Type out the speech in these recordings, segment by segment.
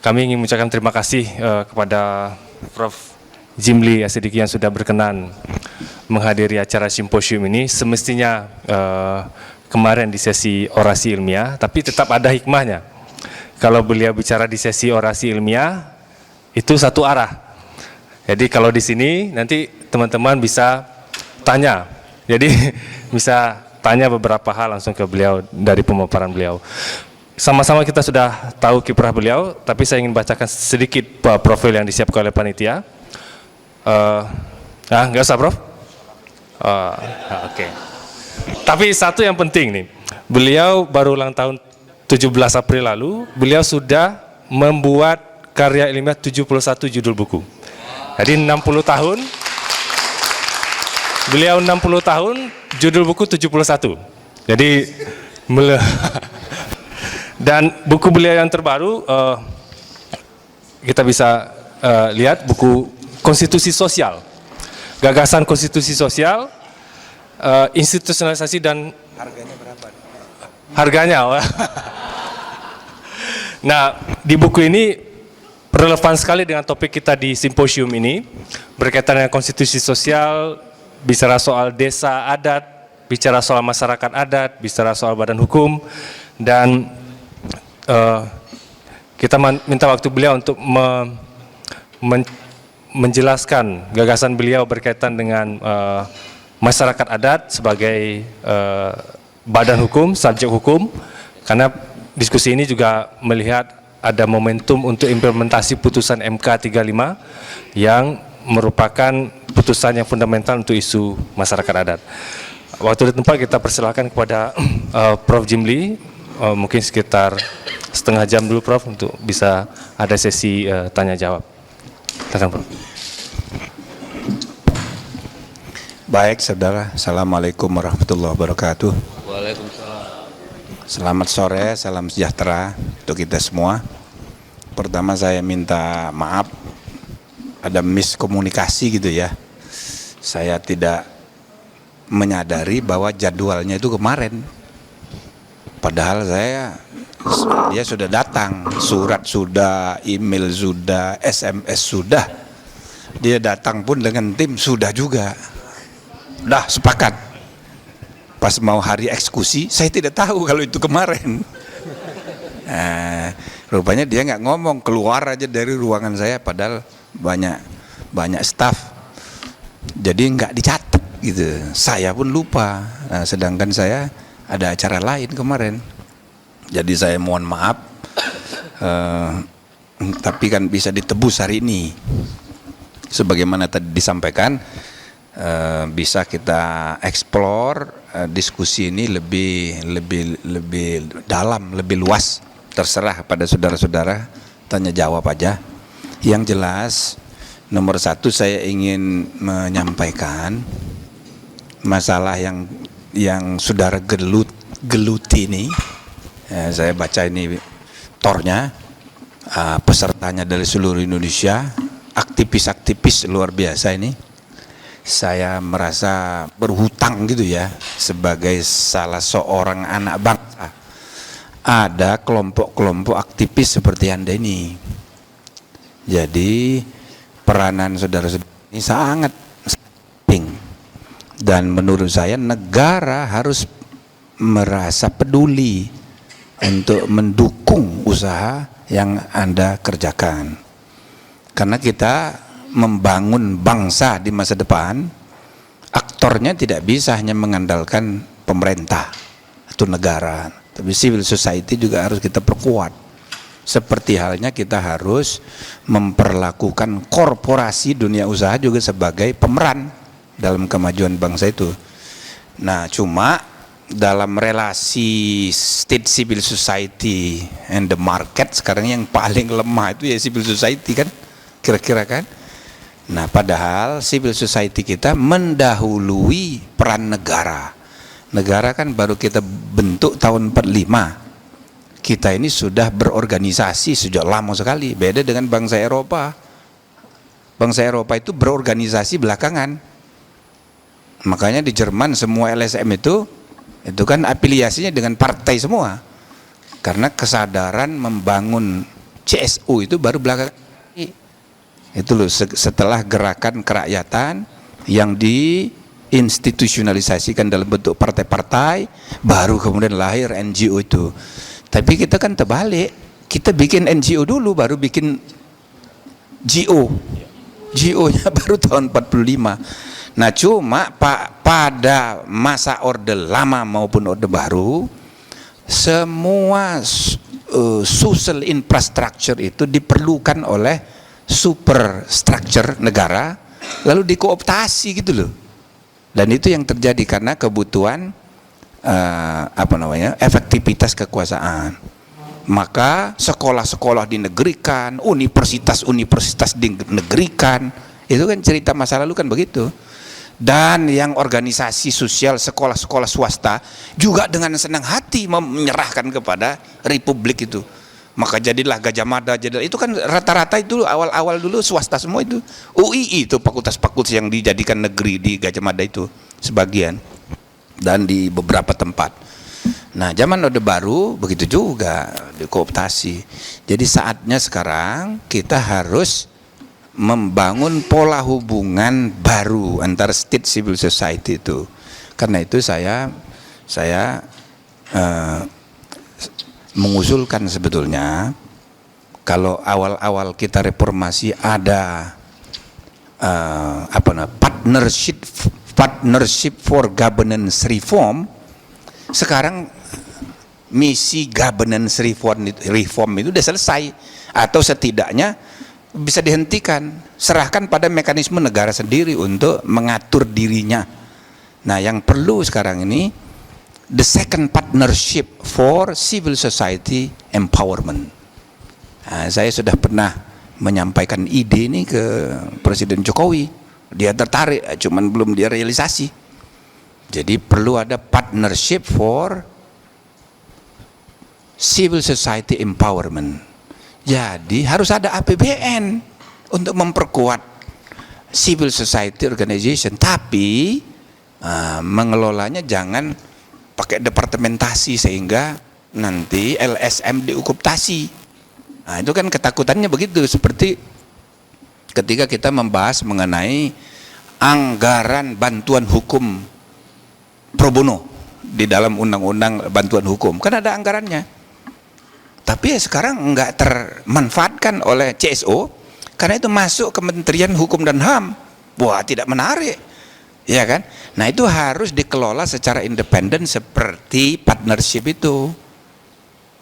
Kami ingin mengucapkan terima kasih kepada Prof. Jimli Asidiki yang sudah berkenan menghadiri acara simposium ini. Semestinya kemarin di sesi orasi ilmiah, tapi tetap ada hikmahnya. Kalau beliau bicara di sesi orasi ilmiah, itu satu arah. Jadi kalau di sini nanti teman-teman bisa tanya. Jadi bisa tanya beberapa hal langsung ke beliau dari pemaparan beliau. Sama-sama kita sudah tahu kiprah beliau, tapi saya ingin bacakan sedikit profil yang disiapkan oleh panitia. Nggak usah, Prof? Oke. Tapi satu yang penting nih, beliau baru ulang tahun 17 April lalu, beliau sudah membuat karya ilmiah 71 judul buku. Jadi 60 tahun, beliau 60 tahun, judul buku 71. Jadi, dan buku beliau yang terbaru, kita bisa lihat buku Konstitusi Sosial, Gagasan Konstitusi Sosial, Institusionalisasi dan harganya berapa? Harganya. Nah, di buku ini relevan sekali dengan topik kita di simposium ini, berkaitan dengan konstitusi sosial, bicara soal desa adat, bicara soal masyarakat adat, bicara soal badan hukum, dan kita minta waktu beliau untuk menjelaskan gagasan beliau berkaitan dengan masyarakat adat sebagai badan hukum, subjek hukum, karena diskusi ini juga melihat ada momentum untuk implementasi putusan MK 35 yang merupakan putusan yang fundamental untuk isu masyarakat adat. Waktu dan tempat kita persilahkan kepada Prof. Jimli, mungkin sekitar setengah jam dulu, Prof, untuk bisa ada sesi tanya jawab. Silakan, Prof. Baik, saudara. Assalamualaikum warahmatullahi wabarakatuh. Waalaikumsalam. Selamat sore, salam sejahtera untuk kita semua. Pertama saya minta maaf, ada miskomunikasi gitu ya. Saya tidak menyadari bahwa jadwalnya itu kemarin. Padahal dia sudah datang, surat sudah, email sudah, SMS sudah. Dia datang pun dengan tim sudah juga. Dah sepakat. Pas mau hari eksekusi, saya tidak tahu kalau itu kemarin. Rupanya dia nggak ngomong, keluar aja dari ruangan saya, padahal banyak staf. Jadi nggak dicatat gitu. Saya pun lupa. Sedangkan saya ada acara lain kemarin. Jadi saya mohon maaf. Tapi kan bisa ditebus hari ini. Sebagaimana tadi disampaikan, bisa kita explore diskusi ini lebih dalam, lebih luas. Terserah pada saudara-saudara, tanya jawab aja. Yang jelas, nomor satu saya ingin menyampaikan masalah yang saudara geluti ini. Saya baca ini tornya, pesertanya dari seluruh Indonesia, aktivis-aktivis luar biasa ini. Saya merasa berhutang gitu ya, sebagai salah seorang anak bangsa. Ada kelompok-kelompok aktivis seperti Anda ini. Jadi peranan saudara-saudara ini sangat penting. Dan menurut saya negara harus merasa peduli untuk mendukung usaha yang Anda kerjakan. Karena kita membangun bangsa di masa depan, aktornya tidak bisa hanya mengandalkan pemerintah atau negara, tapi civil society juga harus kita perkuat. Seperti halnya kita harus memperlakukan korporasi dunia usaha juga sebagai pemeran dalam kemajuan bangsa itu. Nah, cuma dalam relasi state civil society and the market, sekarang yang paling lemah itu ya civil society kan, kira-kira kan. Nah, padahal civil society kita mendahului peran negara. Negara kan baru kita bentuk tahun 45. Kita ini sudah berorganisasi sejak lama sekali. Beda dengan bangsa Eropa. Bangsa Eropa itu berorganisasi belakangan. Makanya di Jerman semua LSM itu kan afiliasinya dengan partai semua. Karena kesadaran membangun CSO itu baru belakangan itu loh, setelah gerakan kerakyatan yang diinstitusionalisasikan dalam bentuk partai-partai, baru kemudian lahir NGO itu. Tapi kita kan terbalik, kita bikin NGO dulu baru bikin GO-nya baru tahun 45. Nah cuma pada masa Orde Lama maupun Orde Baru, semua social infrastructure itu diperlukan oleh superstructure negara, lalu dikooptasi gitu loh. Dan itu yang terjadi karena kebutuhan efektivitas kekuasaan. Maka sekolah-sekolah dinegerikan, universitas-universitas dinegerikan. Itu kan cerita masa lalu kan begitu. Dan yang organisasi sosial sekolah-sekolah swasta juga dengan senang hati menyerahkan kepada republik itu. Maka jadilah Gajah Mada, itu kan rata-rata itu awal-awal dulu swasta semua itu. UII itu fakultas-fakultas yang dijadikan negeri di Gajah Mada itu sebagian, dan di beberapa tempat. Nah zaman Orde Baru begitu juga, dikooptasi. Jadi saatnya sekarang kita harus membangun pola hubungan baru antara state civil society itu. Karena itu saya mengusulkan sebetulnya kalau awal-awal kita reformasi ada partnership for governance reform. Sekarang misi governance reform itu sudah selesai, atau setidaknya bisa dihentikan, serahkan pada mekanisme negara sendiri untuk mengatur dirinya. Nah yang perlu sekarang ini the second partnership for civil society empowerment. Nah, saya sudah pernah menyampaikan ide ini ke Presiden Jokowi, dia tertarik, cuman belum dia realisasi. Jadi perlu ada partnership for civil society empowerment. Jadi harus ada APBN untuk memperkuat civil society organization, tapi mengelolanya jangan pakai departementasi sehingga nanti LSM diokuptasi. Nah, itu kan ketakutannya begitu, seperti ketika kita membahas mengenai anggaran bantuan hukum pro bono di dalam undang-undang bantuan hukum, kan ada anggarannya. Tapi ya sekarang enggak termanfaatkan oleh CSO karena itu masuk Kementerian Hukum dan HAM. Wah, tidak menarik. Ya kan? Nah, itu harus dikelola secara independen seperti partnership itu.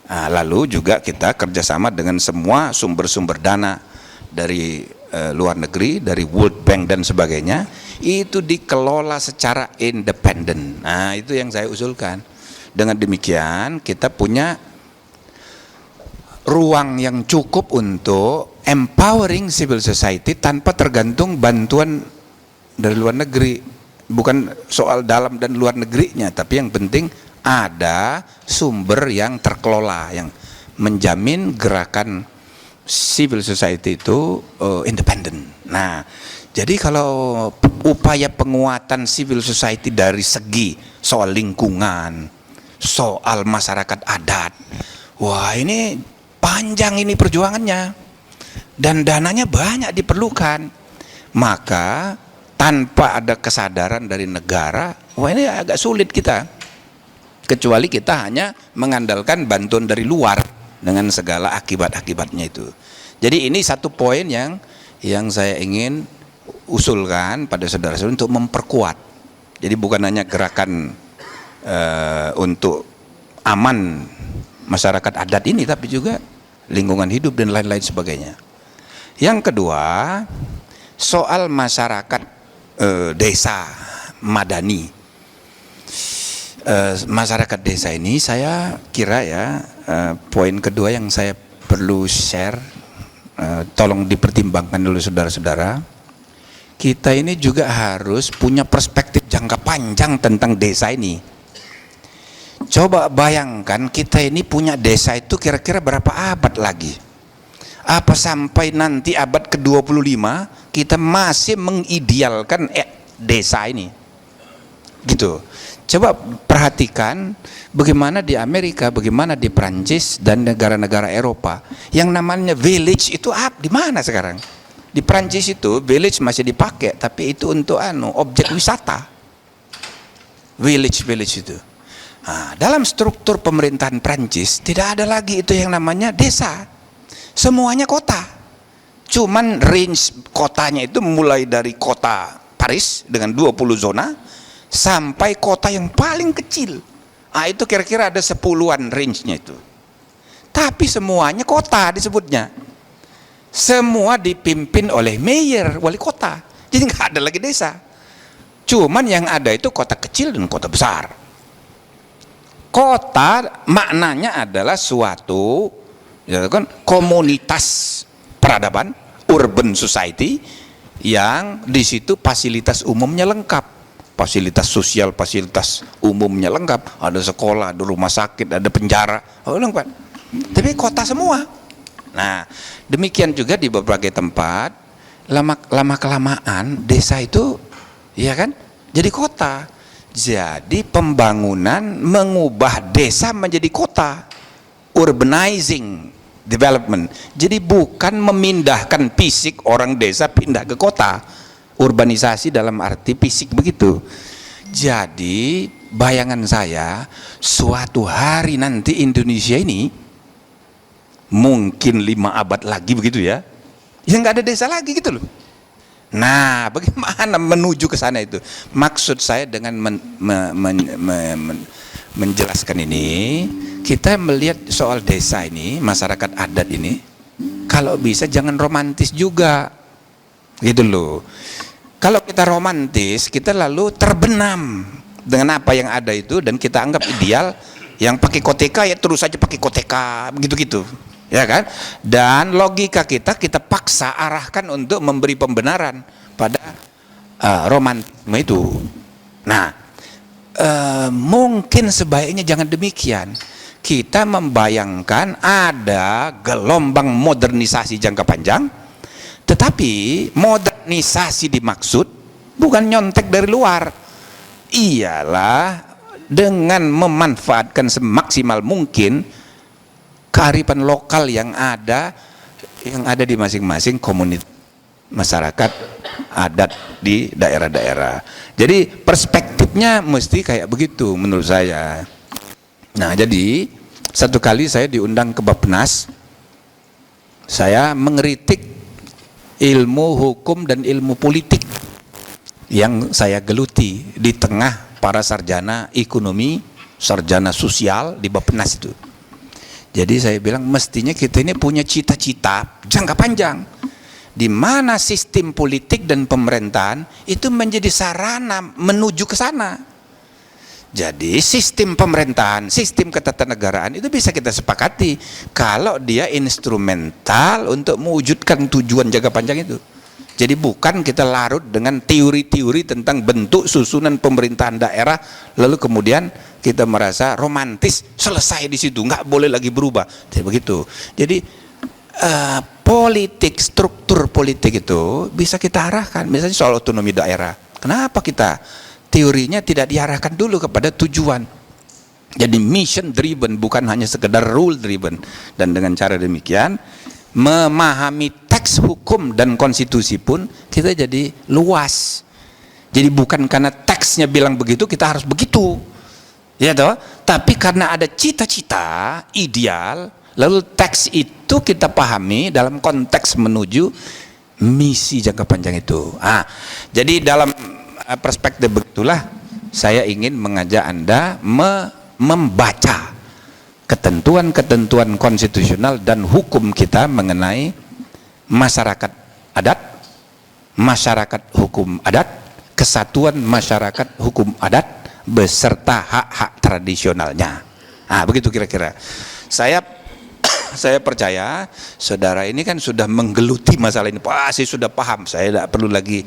Nah, lalu juga kita kerjasama dengan semua sumber-sumber dana dari luar negeri, dari World Bank dan sebagainya, itu dikelola secara independen. Nah, itu yang saya usulkan. Dengan demikian kita punya ruang yang cukup untuk empowering civil society tanpa tergantung bantuan dari luar negeri. Bukan soal dalam dan luar negerinya, tapi yang penting ada sumber yang terkelola yang menjamin gerakan civil society itu independen. Nah, jadi kalau upaya penguatan civil society dari segi soal lingkungan, soal masyarakat adat, wah ini panjang ini perjuangannya dan dananya banyak diperlukan. Maka tanpa ada kesadaran dari negara, wah ini agak sulit kita, kecuali kita hanya mengandalkan bantuan dari luar dengan segala akibat-akibatnya itu. Jadi ini satu poin yang saya ingin usulkan pada saudara-saudara untuk memperkuat. Jadi bukan hanya gerakan untuk aman masyarakat adat ini, tapi juga lingkungan hidup dan lain-lain sebagainya. Yang kedua, soal masyarakat desa madani. Masyarakat desa ini saya kira ya, poin kedua yang saya perlu share, tolong dipertimbangkan dulu saudara-saudara. Kita ini juga harus punya perspektif jangka panjang tentang desa ini. Coba bayangkan kita ini punya desa itu kira-kira berapa abad lagi? Apa sampai nanti abad ke-25 kita masih mengidealkan desa ini? gitu. Coba perhatikan bagaimana di Amerika, bagaimana di Prancis dan negara-negara Eropa. Yang namanya village itu di mana sekarang? Di Prancis itu village masih dipakai, tapi itu untuk objek wisata. Village itu. Nah, dalam struktur pemerintahan Prancis tidak ada lagi itu yang namanya desa. Semuanya kota. Cuman range kotanya itu mulai dari kota Paris dengan 20 zona sampai kota yang paling kecil. Ah, itu kira-kira ada 10-an range-nya itu. Tapi semuanya kota disebutnya. Semua dipimpin oleh mayor, wali kota. Jadi nggak ada lagi desa. Cuman yang ada itu kota kecil dan kota besar. Kota maknanya adalah suatu ya kan, komunitas peradaban, urban society, yang di situ fasilitas umumnya lengkap. Fasilitas sosial, fasilitas umumnya lengkap, ada sekolah, ada rumah sakit, ada penjara, lengkap. Tapi kota semua. Nah, demikian juga di berbagai tempat, lama kelamaan desa itu, ya kan, jadi kota. Jadi pembangunan mengubah desa menjadi kota, urbanizing development. Jadi bukan memindahkan fisik orang desa pindah ke kota. Urbanisasi dalam arti fisik begitu. Jadi bayangan saya suatu hari nanti Indonesia ini mungkin 5 abad lagi begitu ya, yang nggak ada desa lagi gitu loh. Nah, bagaimana menuju ke sana itu? Maksud saya dengan menjelaskan ini, kita melihat soal desa ini, masyarakat adat ini, kalau bisa jangan romantis juga, gitu loh. Kalau kita romantis, kita lalu terbenam dengan apa yang ada itu dan kita anggap ideal. Yang pakai koteka ya terus saja pakai koteka, begitu-gitu, ya kan? Dan logika kita paksa arahkan untuk memberi pembenaran pada romantisme itu. Nah, mungkin sebaiknya jangan demikian. Kita membayangkan ada gelombang modernisasi jangka panjang, tetapi modernisasi dimaksud bukan nyontek dari luar, ialah dengan memanfaatkan semaksimal mungkin kearifan lokal yang ada di masing-masing komunitas masyarakat adat di daerah-daerah. Jadi perspektifnya mesti kayak begitu menurut saya. Nah, jadi satu kali saya diundang ke Bappenas, saya mengkritik ilmu hukum dan ilmu politik yang saya geluti di tengah para sarjana ekonomi, sarjana sosial di Bappenas itu. Jadi saya bilang mestinya kita ini punya cita-cita jangka panjang, di mana sistem politik dan pemerintahan itu menjadi sarana menuju ke sana. Jadi sistem pemerintahan, sistem ketatanegaraan itu bisa kita sepakati kalau dia instrumental untuk mewujudkan tujuan jangka panjang itu. Jadi bukan kita larut dengan teori-teori tentang bentuk susunan pemerintahan daerah, lalu kemudian kita merasa romantis, selesai di situ, nggak boleh lagi berubah. Jadi begitu. Jadi politik, struktur politik itu bisa kita arahkan. Misalnya soal otonomi daerah, kenapa kita teorinya tidak diarahkan dulu kepada tujuan? Jadi mission driven, bukan hanya sekedar rule driven. Dan dengan cara demikian memahami teks hukum dan konstitusi pun kita jadi luas. Jadi bukan karena teksnya bilang begitu kita harus begitu, ya toh? Tapi karena ada cita-cita ideal, lalu teks itu kita pahami dalam konteks menuju misi jangka panjang itu. Jadi dalam perspektif begitulah saya ingin mengajak Anda membaca ketentuan-ketentuan konstitusional dan hukum kita mengenai masyarakat adat, masyarakat hukum adat, kesatuan masyarakat hukum adat beserta hak-hak tradisionalnya. Begitu kira-kira. Saya percaya saudara ini kan sudah menggeluti masalah ini, pasti sudah paham. Saya tidak perlu lagi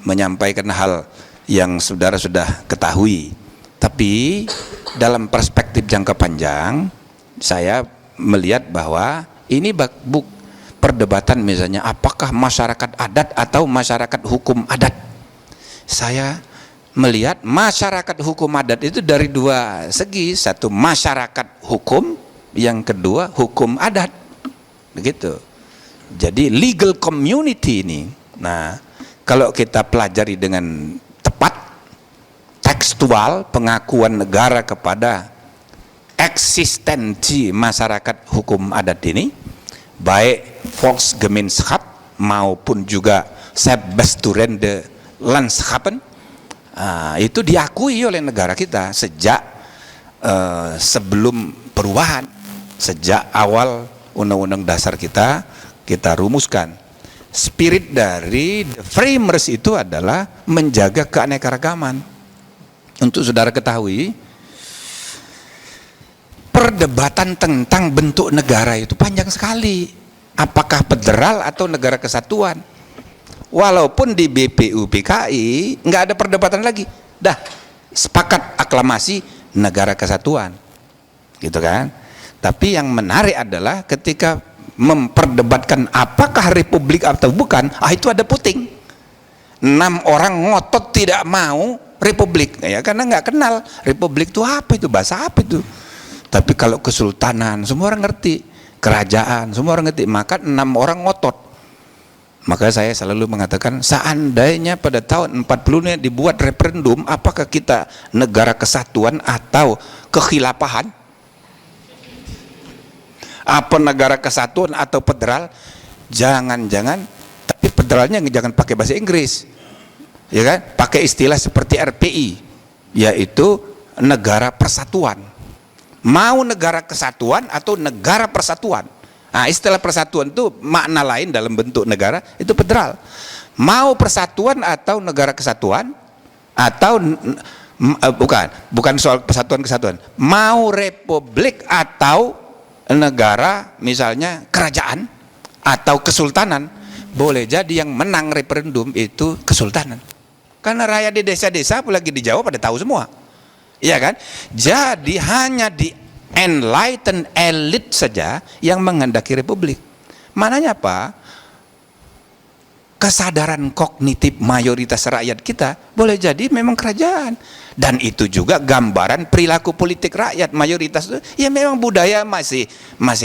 menyampaikan hal yang saudara sudah ketahui. Tapi dalam perspektif jangka panjang, saya melihat bahwa ini perdebatan misalnya apakah masyarakat adat atau masyarakat hukum adat. Saya melihat masyarakat hukum adat itu dari dua segi, satu masyarakat hukum, yang kedua hukum adat, begitu. Jadi legal community ini, nah kalau kita pelajari dengan tepat, tekstual pengakuan negara kepada eksistensi masyarakat hukum adat ini, baik Volksgemeinschaft maupun juga Selbstständige Landschappen, itu diakui oleh negara kita sejak sebelum perubahan, sejak awal undang-undang dasar kita rumuskan. Spirit dari the framers itu adalah menjaga keanekaragaman. Untuk saudara ketahui, perdebatan tentang bentuk negara itu panjang sekali. Apakah federal atau negara kesatuan? Walaupun di BPUPKI nggak ada perdebatan lagi, dah sepakat aklamasi negara kesatuan, gitu kan? Tapi yang menarik adalah ketika memperdebatkan apakah republik atau bukan, itu ada puting. 6 orang ngotot tidak mau republik, ya karena nggak kenal republik itu apa, itu bahasa apa itu. Tapi kalau kesultanan semua orang ngerti, kerajaan semua orang ngerti, maka 6 orang ngotot. Maka saya selalu mengatakan, seandainya pada tahun 40-nya dibuat referendum, apakah kita negara kesatuan atau kekhilafahan? Apa negara kesatuan atau federal? Jangan-jangan, tapi federalnya jangan pakai bahasa Inggris, ya kan? Pakai istilah seperti RPI, yaitu negara persatuan. Mau negara kesatuan atau negara persatuan? Nah, istilah persatuan itu makna lain dalam bentuk negara itu federal. Mau persatuan atau negara kesatuan, atau bukan soal persatuan kesatuan. Mau republik atau negara, misalnya kerajaan atau kesultanan. Boleh jadi yang menang referendum itu kesultanan. Karena rakyat di desa-desa apalagi di Jawa pada tahu semua. Iya kan? Jadi hanya di enlightened elite saja yang menghendaki republik. Maknanya apa? Kesadaran kognitif mayoritas rakyat kita boleh jadi memang kerajaan, dan itu juga gambaran perilaku politik rakyat mayoritas itu ya memang budaya masih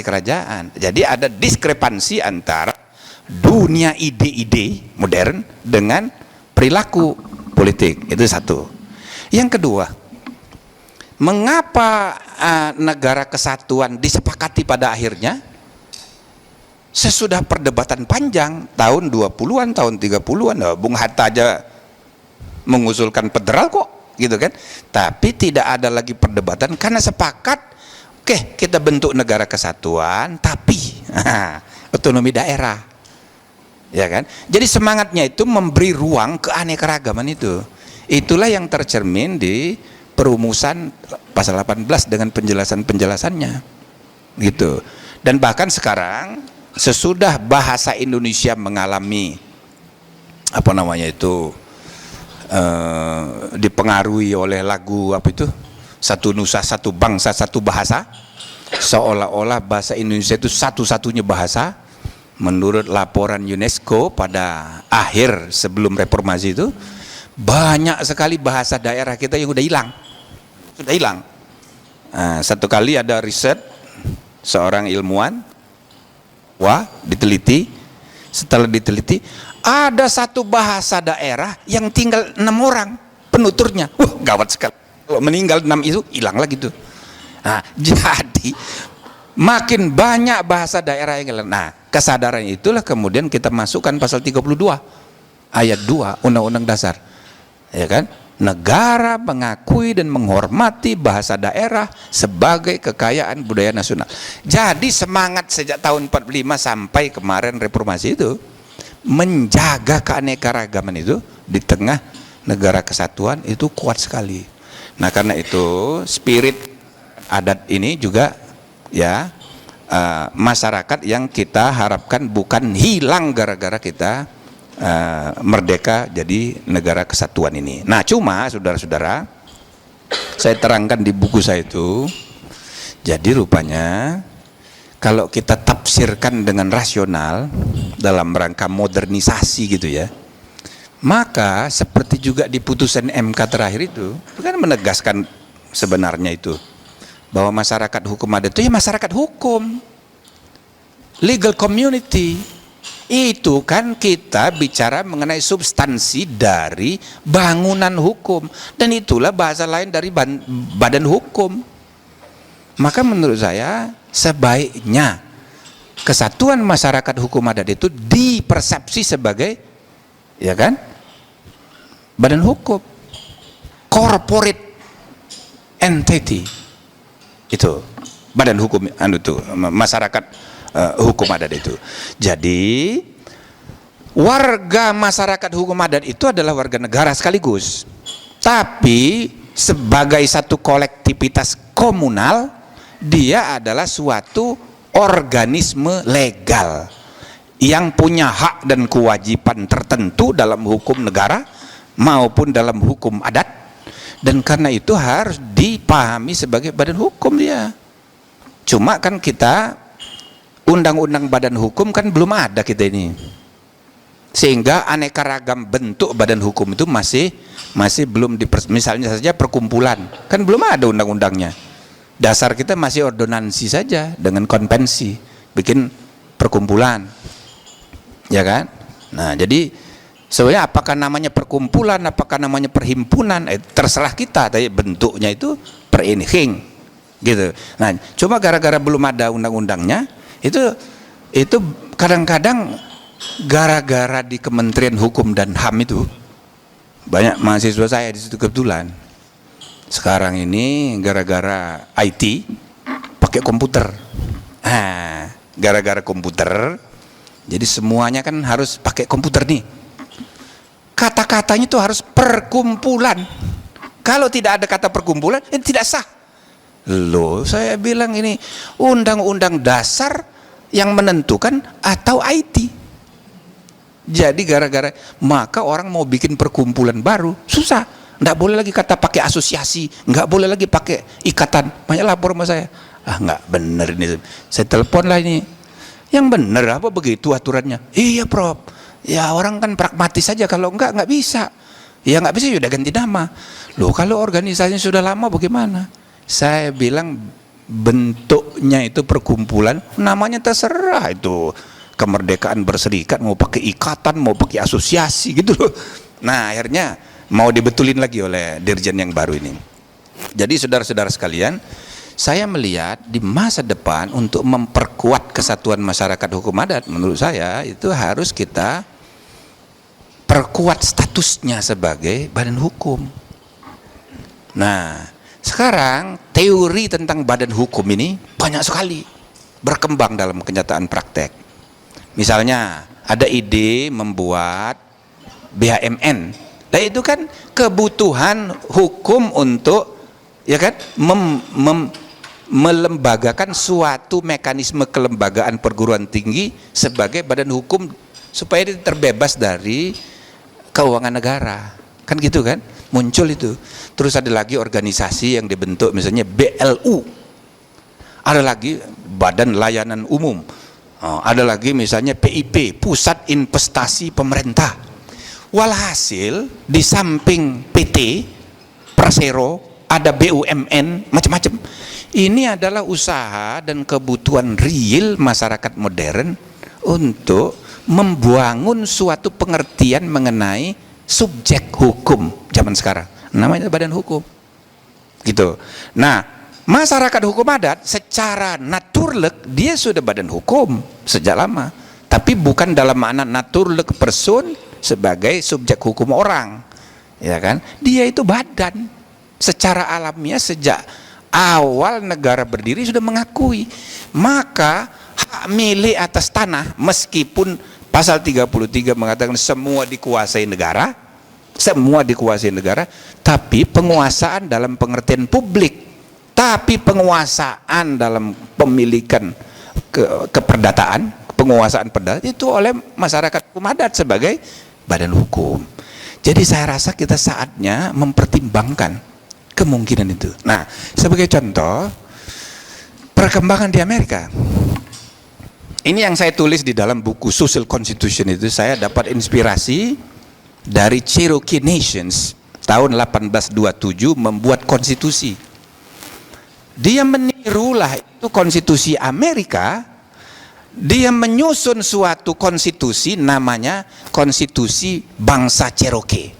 kerajaan. Jadi ada diskrepansi antara dunia ide-ide modern dengan perilaku politik. Itu satu. Yang kedua, mengapa negara kesatuan disepakati pada akhirnya sesudah perdebatan panjang tahun 20-an, tahun 30-an, Bung Hatta aja mengusulkan federal kok, gitu kan? Tapi tidak ada lagi perdebatan karena sepakat, oke, kita bentuk negara kesatuan tapi otonomi daerah, ya kan? Jadi semangatnya itu memberi ruang keanekaragaman itu. Itulah yang tercermin di perumusan pasal 18 dengan penjelasan-penjelasannya, gitu. Dan bahkan sekarang sesudah bahasa Indonesia mengalami dipengaruhi oleh lagu Satu Nusa Satu Bangsa Satu Bahasa, seolah-olah bahasa Indonesia itu satu-satunya bahasa. Menurut laporan UNESCO pada akhir sebelum reformasi itu, banyak sekali bahasa daerah kita yang sudah hilang. Satu kali ada riset seorang ilmuwan, setelah diteliti ada satu bahasa daerah yang tinggal 6 orang penuturnya. Gawat sekali. Kalau meninggal 6 itu hilang lagi tuh. Jadi makin banyak bahasa daerah yang hilang. Nah, kesadaran itulah kemudian kita masukkan pasal 32 ayat 2 Undang-Undang Dasar, ya kan? Negara mengakui dan menghormati bahasa daerah sebagai kekayaan budaya nasional. Jadi semangat sejak tahun 45 sampai kemarin reformasi itu menjaga keanekaragaman itu di tengah negara kesatuan itu kuat sekali. Nah, karena itu spirit adat ini juga ya masyarakat yang kita harapkan bukan hilang gara-gara kita merdeka jadi negara kesatuan ini. Nah, cuma saudara-saudara, saya terangkan di buku saya itu, jadi rupanya kalau kita tafsirkan dengan rasional dalam rangka modernisasi gitu ya, maka seperti seperti juga di putusan MK terakhir itu kan menegaskan sebenarnya itu bahwa masyarakat hukum adat itu ya masyarakat hukum, legal community. Itu kan kita bicara mengenai substansi dari bangunan hukum, dan itulah bahasa lain dari badan hukum. Maka menurut saya sebaiknya kesatuan masyarakat hukum adat itu dipersepsi sebagai, ya kan, badan hukum, corporate entity. Itu badan hukum itu masyarakat hukum adat itu. Jadi warga masyarakat hukum adat itu adalah warga negara sekaligus, tapi sebagai satu kolektivitas komunal dia adalah suatu organisme legal yang punya hak dan kewajiban tertentu dalam hukum negara maupun dalam hukum adat, dan karena itu harus dipahami sebagai badan hukum dia. Cuma kan kita undang-undang badan hukum kan belum ada kita ini, sehingga aneka ragam bentuk badan hukum itu masih belum misalnya saja perkumpulan kan belum ada undang-undangnya. Dasar kita masih ordonansi saja dengan konvensi bikin perkumpulan, ya kan. Nah jadi sebenarnya apakah namanya perkumpulan, apakah namanya perhimpunan, terserah kita, tapi bentuknya itu pereniging gitu. Nah cuma gara-gara belum ada undang-undangnya, itu kadang-kadang gara-gara di Kementerian Hukum dan HAM itu banyak mahasiswa saya di situ kebetulan. Sekarang ini gara-gara IT pakai komputer. Gara-gara komputer, jadi semuanya kan harus pakai komputer nih. Kata-katanya itu harus perkumpulan. Kalau tidak ada kata perkumpulan, itu tidak sah. Loh, saya bilang ini undang-undang dasar yang menentukan atau IT. Jadi gara-gara maka orang mau bikin perkumpulan baru susah, nggak boleh lagi kata pakai asosiasi, nggak boleh lagi pakai ikatan. Banyak lapor sama saya, nggak bener ini. Saya telepon lah ini, yang bener apa begitu aturannya? Iya Prof, ya orang kan pragmatis saja, kalau nggak bisa. Ya nggak bisa, sudah ganti nama. Loh kalau organisasinya sudah lama bagaimana? Saya bilang bentuknya itu perkumpulan, namanya terserah itu. Kemerdekaan berserikat mau pakai ikatan, mau pakai asosiasi gitu loh. Nah akhirnya mau dibetulin lagi oleh dirjen yang baru ini. Jadi saudara-saudara sekalian, saya melihat di masa depan untuk memperkuat kesatuan masyarakat hukum adat, menurut saya itu harus kita perkuat statusnya sebagai badan hukum. Nah sekarang teori tentang badan hukum ini banyak sekali berkembang dalam kenyataan praktek. Misalnya ada ide membuat BHMN. Nah itu kan kebutuhan hukum untuk, ya kan, melembagakan suatu mekanisme kelembagaan perguruan tinggi sebagai badan hukum supaya dia terbebas dari keuangan negara. Kan gitu kan? Muncul itu. Terus ada lagi organisasi yang dibentuk misalnya BLU. Ada lagi Badan Layanan Umum. Ada lagi misalnya PIP, Pusat Investasi Pemerintah. Walhasil di samping PT, Persero, ada BUMN, macam-macam. Ini adalah usaha dan kebutuhan real masyarakat modern untuk membangun suatu pengertian mengenai subjek hukum zaman sekarang. Namanya badan hukum. Gitu. Nah, masyarakat hukum adat secara naturlek dia sudah badan hukum sejak lama, tapi bukan dalam makna naturlek person sebagai subjek hukum orang, ya kan? Dia itu badan secara alamiah sejak awal negara berdiri sudah mengakui. Maka hak milik atas tanah, meskipun pasal 33 mengatakan semua dikuasai negara, tapi penguasaan dalam pengertian publik. Tapi penguasaan dalam pemilikan keperdataan, penguasaan perdata itu oleh masyarakat hukum adat sebagai badan hukum. Jadi saya rasa kita saatnya mempertimbangkan kemungkinan itu. Nah, sebagai contoh perkembangan di Amerika. Ini yang saya tulis di dalam buku Social Constitution itu, saya dapat inspirasi dari Cherokee Nations tahun 1827 membuat konstitusi. Dia menirulah itu konstitusi Amerika. Dia menyusun suatu konstitusi namanya konstitusi bangsa Cherokee.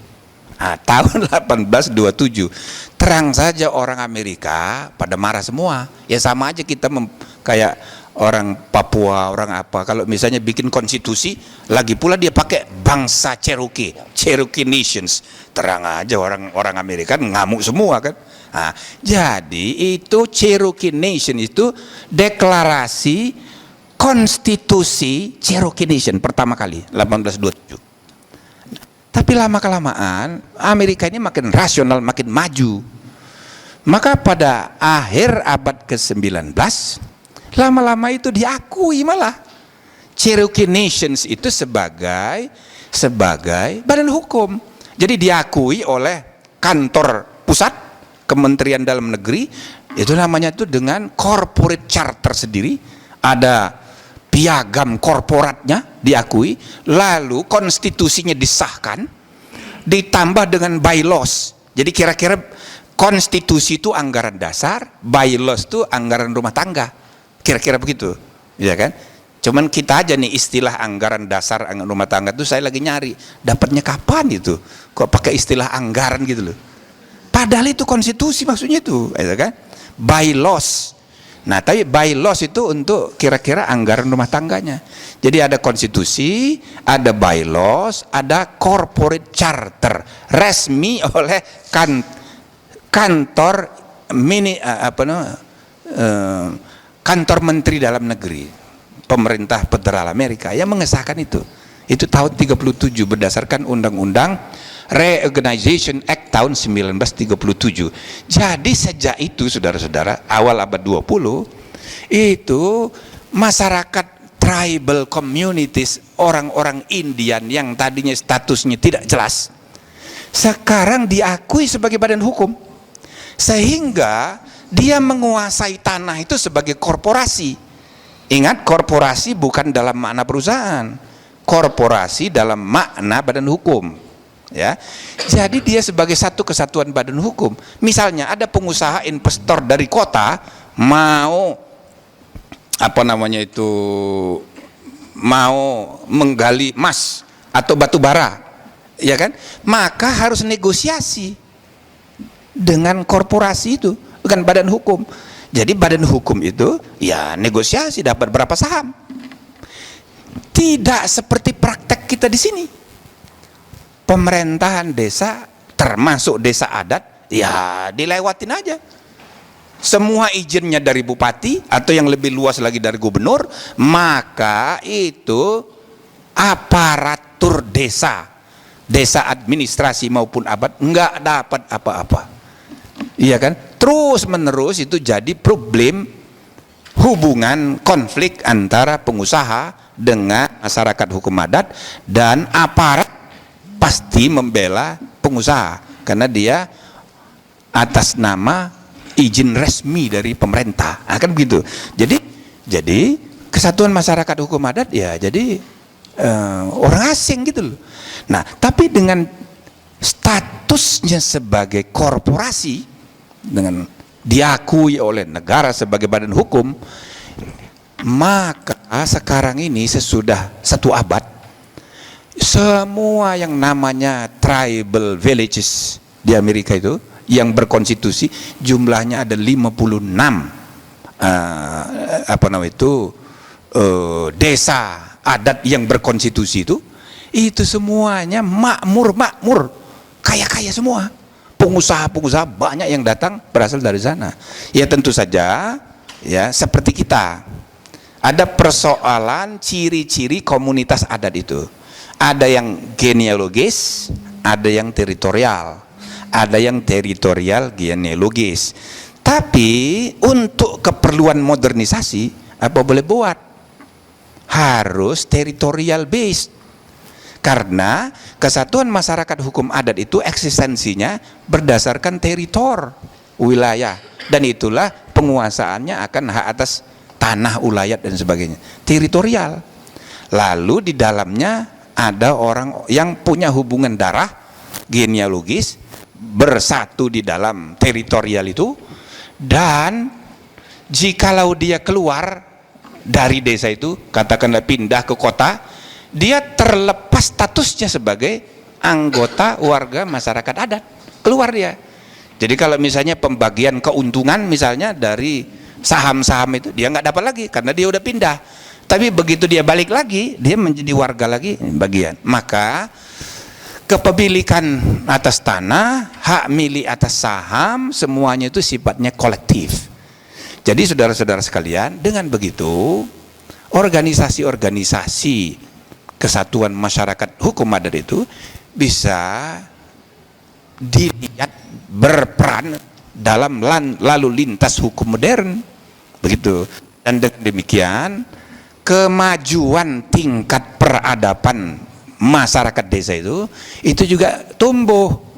Nah, tahun 1827. Terang saja orang Amerika pada marah semua. Ya sama aja kita kayak orang Papua, orang apa. Kalau misalnya bikin konstitusi, lagi pula dia pakai bangsa Cherokee, Cherokee Nations. Terang aja orang Amerika ngamuk semua kan. Nah, jadi itu Cherokee Nation itu deklarasi konstitusi Cherokee Nation pertama kali 1827. Tapi lama-kelamaan Amerika ini makin rasional, makin maju. Maka pada akhir abad ke-19 lama-lama itu diakui malah Cherokee Nations itu sebagai badan hukum. Jadi diakui oleh kantor pusat Kementerian Dalam Negeri, itu namanya itu dengan corporate charter sendiri, ada piagam korporatnya diakui, lalu konstitusinya disahkan, ditambah dengan bylaws. Jadi kira-kira konstitusi itu anggaran dasar, bylaws itu anggaran rumah tangga, kira-kira begitu, ya kan? Cuman kita aja nih istilah anggaran dasar, anggaran rumah tangga itu saya lagi nyari, dapatnya kapan itu? Kok pakai istilah anggaran gitu loh? Padahal itu konstitusi maksudnya itu, ya kan? Bylaws. Nah, tapi bylaws itu untuk kira-kira anggaran rumah tangganya. Jadi ada konstitusi, ada bylaws, ada corporate charter resmi oleh kantor kantor Menteri Dalam Negeri pemerintah federal Amerika yang mengesahkan itu. Itu tahun 37 berdasarkan Undang-Undang Reorganization Act tahun 1937. Jadi sejak itu saudara-saudara, awal abad 20 itu masyarakat tribal communities, orang-orang Indian yang tadinya statusnya tidak jelas, sekarang diakui sebagai badan hukum, sehingga dia menguasai tanah itu sebagai korporasi. Ingat, korporasi bukan dalam makna perusahaan, korporasi dalam makna badan hukum. Ya, jadi dia sebagai satu kesatuan badan hukum. Misalnya ada pengusaha investor dari kota mau mau menggali emas atau batu bara, ya kan? Maka harus negosiasi dengan korporasi itu, bukan badan hukum. Jadi badan hukum itu ya negosiasi dapat berapa saham. Tidak seperti praktek kita di sini. Pemerintahan desa termasuk desa adat ya dilewatin aja. Semua izinnya dari bupati atau yang lebih luas lagi dari gubernur, maka itu aparatur desa administrasi maupun abad nggak dapat apa-apa. Iya kan? Terus menerus itu jadi problem hubungan konflik antara pengusaha dengan masyarakat hukum adat, dan aparat pasti membela pengusaha karena dia atas nama izin resmi dari pemerintah. Nah, kan begitu. Jadi kesatuan masyarakat hukum adat ya jadi orang asing gitu loh. Nah, tapi dengan statusnya sebagai korporasi, dengan diakui oleh negara sebagai badan hukum, maka sekarang ini sesudah satu abad, semua yang namanya tribal villages di Amerika itu yang berkonstitusi jumlahnya ada 56 desa adat yang berkonstitusi itu semuanya makmur, kaya-kaya semua. Pengusaha-pengusaha banyak yang datang berasal dari sana. Ya tentu saja ya seperti kita ada persoalan ciri-ciri komunitas adat itu. Ada yang genealogis, ada yang teritorial, ada yang teritorial genealogis. Tapi untuk keperluan modernisasi apa boleh buat? Harus territorial based. Karena kesatuan masyarakat hukum adat itu eksistensinya berdasarkan teritor wilayah, dan itulah penguasaannya akan hak atas tanah ulayat dan sebagainya, teritorial. Lalu di dalamnya ada orang yang punya hubungan darah genealogis bersatu di dalam teritorial itu, dan jikalau dia keluar dari desa itu, katakanlah pindah ke kota, dia terlepas statusnya sebagai anggota warga masyarakat adat, keluar dia. Jadi kalau misalnya pembagian keuntungan misalnya dari saham-saham itu, dia nggak dapat lagi karena dia udah pindah. Tapi begitu dia balik lagi, dia menjadi warga lagi bagian. Maka kepemilikan atas tanah, hak milik atas saham, semuanya itu sifatnya kolektif. Jadi saudara-saudara sekalian, dengan begitu organisasi-organisasi kesatuan masyarakat hukum adat itu bisa dilihat berperan dalam lalu lintas hukum modern, begitu. Dan dengan demikian kemajuan tingkat peradaban masyarakat desa itu juga tumbuh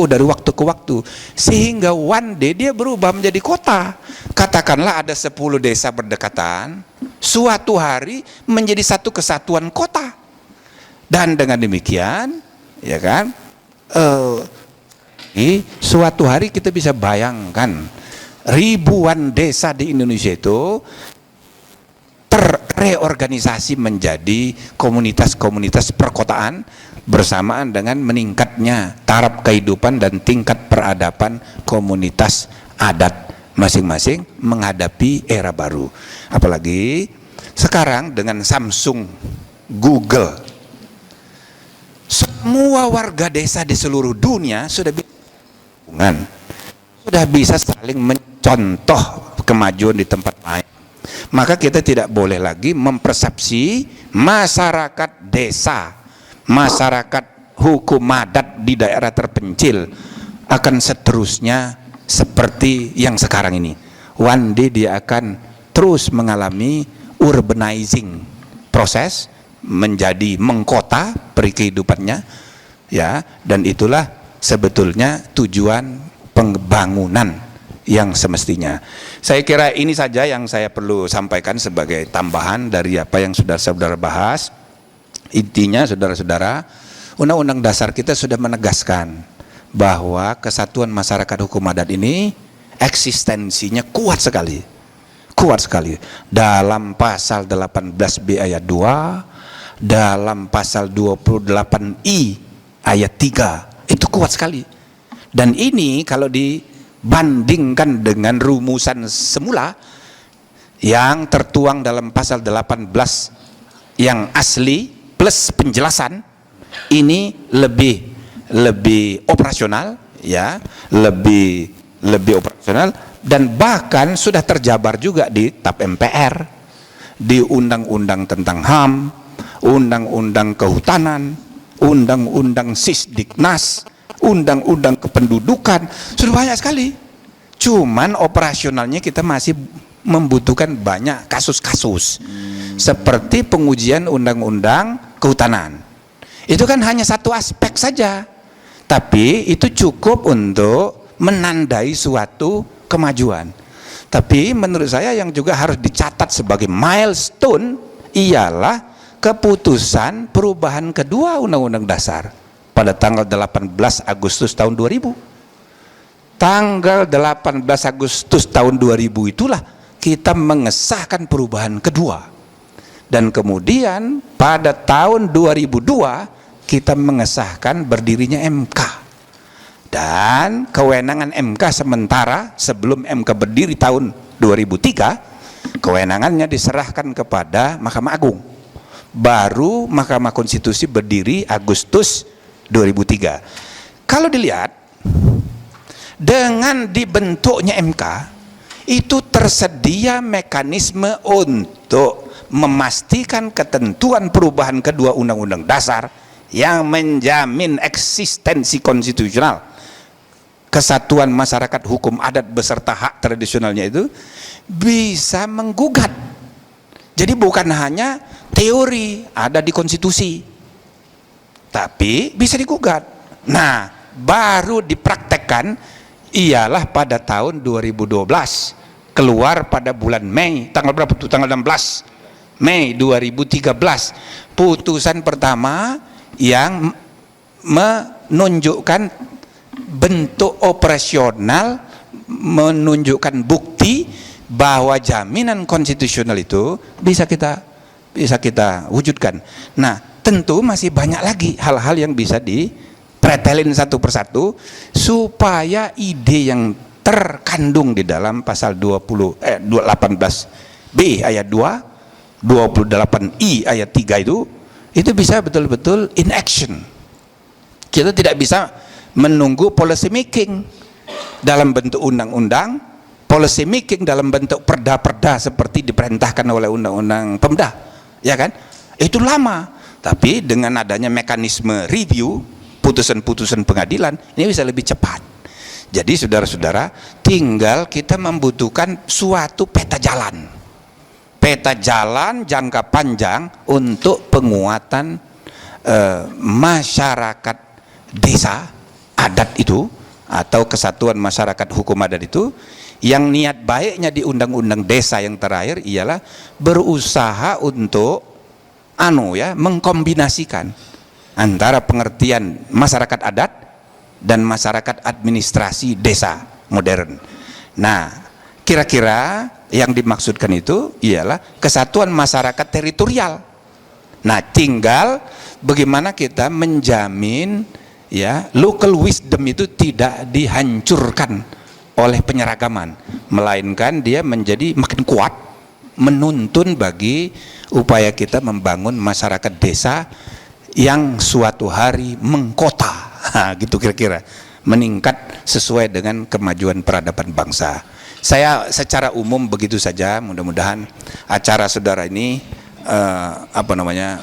dari waktu ke waktu, sehingga one day dia berubah menjadi kota. Katakanlah ada 10 desa berdekatan, suatu hari menjadi satu kesatuan kota. Dan dengan demikian, ya kan, suatu hari kita bisa bayangkan ribuan desa di Indonesia itu terreorganisasi menjadi komunitas-komunitas perkotaan bersamaan dengan meningkatnya taraf kehidupan dan tingkat peradaban komunitas adat masing-masing menghadapi era baru. Apalagi sekarang dengan Samsung, Google, semua warga desa di seluruh dunia sudah bisa saling mencontoh kemajuan di tempat lain. Maka kita tidak boleh lagi mempersepsi masyarakat desa, masyarakat hukum adat di daerah terpencil akan seterusnya seperti yang sekarang ini. One day dia akan terus mengalami urbanizing proses, menjadi mengkota peri kehidupannya, ya. Dan itulah sebetulnya tujuan pembangunan yang semestinya. Saya kira ini saja yang saya perlu sampaikan sebagai tambahan dari apa yang sudah saudara bahas. Intinya saudara-saudara, Undang-Undang Dasar kita sudah menegaskan bahwa kesatuan masyarakat hukum adat ini eksistensinya kuat sekali. Kuat sekali. Dalam pasal 18B ayat 2, dalam pasal 28I ayat 3, itu kuat sekali. Dan ini kalau dibandingkan dengan rumusan semula yang tertuang dalam pasal 18 yang asli plus penjelasan, ini lebih operasional, ya, lebih operasional, dan bahkan sudah terjabar juga di TAP MPR, di undang-undang tentang HAM, undang-undang kehutanan, undang-undang Sisdiknas, undang-undang kependudukan, sudah banyak sekali. Cuman operasionalnya kita masih membutuhkan banyak kasus-kasus, seperti pengujian undang-undang kehutanan. Itu kan hanya satu aspek saja, tapi itu cukup untuk menandai suatu kemajuan. Tapi menurut saya yang juga harus dicatat sebagai milestone ialah keputusan perubahan kedua Undang-Undang Dasar pada tanggal 18 Agustus tahun 2000. Tanggal 18 Agustus tahun 2000 itulah kita mengesahkan perubahan kedua. Dan kemudian pada tahun 2002 kita mengesahkan berdirinya MK. Dan kewenangan MK sementara sebelum MK berdiri tahun 2003, kewenangannya diserahkan kepada Mahkamah Agung. Baru Mahkamah Konstitusi berdiri Agustus 2003. Kalau dilihat dengan dibentuknya MK, itu tersedia mekanisme untuk memastikan ketentuan perubahan kedua Undang-Undang Dasar yang menjamin eksistensi konstitusional kesatuan masyarakat hukum adat beserta hak tradisionalnya itu bisa menggugat. Jadi bukan hanya teori ada di konstitusi, tapi bisa digugat. Nah, baru dipraktekkan ialah pada tahun 2012, keluar pada bulan Mei, tanggal berapa tuh? Tanggal 16 Mei 2013, putusan pertama yang menunjukkan bentuk operasional, menunjukkan bukti bahwa jaminan konstitusional itu bisa kita wujudkan. Nah, tentu masih banyak lagi hal-hal yang bisa dipretelin satu persatu supaya ide yang terkandung di dalam pasal 18B ayat 2, 28I ayat 3 itu bisa betul-betul in action. Kita tidak bisa menunggu policy making dalam bentuk undang-undang, policy making dalam bentuk perda-perda seperti diperintahkan oleh undang-undang Pemda, ya kan? Itu lama. Tapi dengan adanya mekanisme review putusan-putusan pengadilan, ini bisa lebih cepat. Jadi saudara-saudara, tinggal kita membutuhkan suatu peta jalan jangka panjang untuk penguatan masyarakat desa adat itu, atau kesatuan masyarakat hukum adat itu, yang niat baiknya di undang-undang desa yang terakhir ialah berusaha untuk mengkombinasikan antara pengertian masyarakat adat dan masyarakat administrasi desa modern. Nah, kira-kira yang dimaksudkan itu ialah kesatuan masyarakat teritorial. Nah, tinggal bagaimana kita menjamin local wisdom itu tidak dihancurkan oleh penyeragaman, melainkan dia menjadi makin kuat, menuntun bagi upaya kita membangun masyarakat desa yang suatu hari mengkota, gitu kira-kira, meningkat sesuai dengan kemajuan peradaban bangsa. Saya secara umum begitu saja. Mudah-mudahan acara saudara ini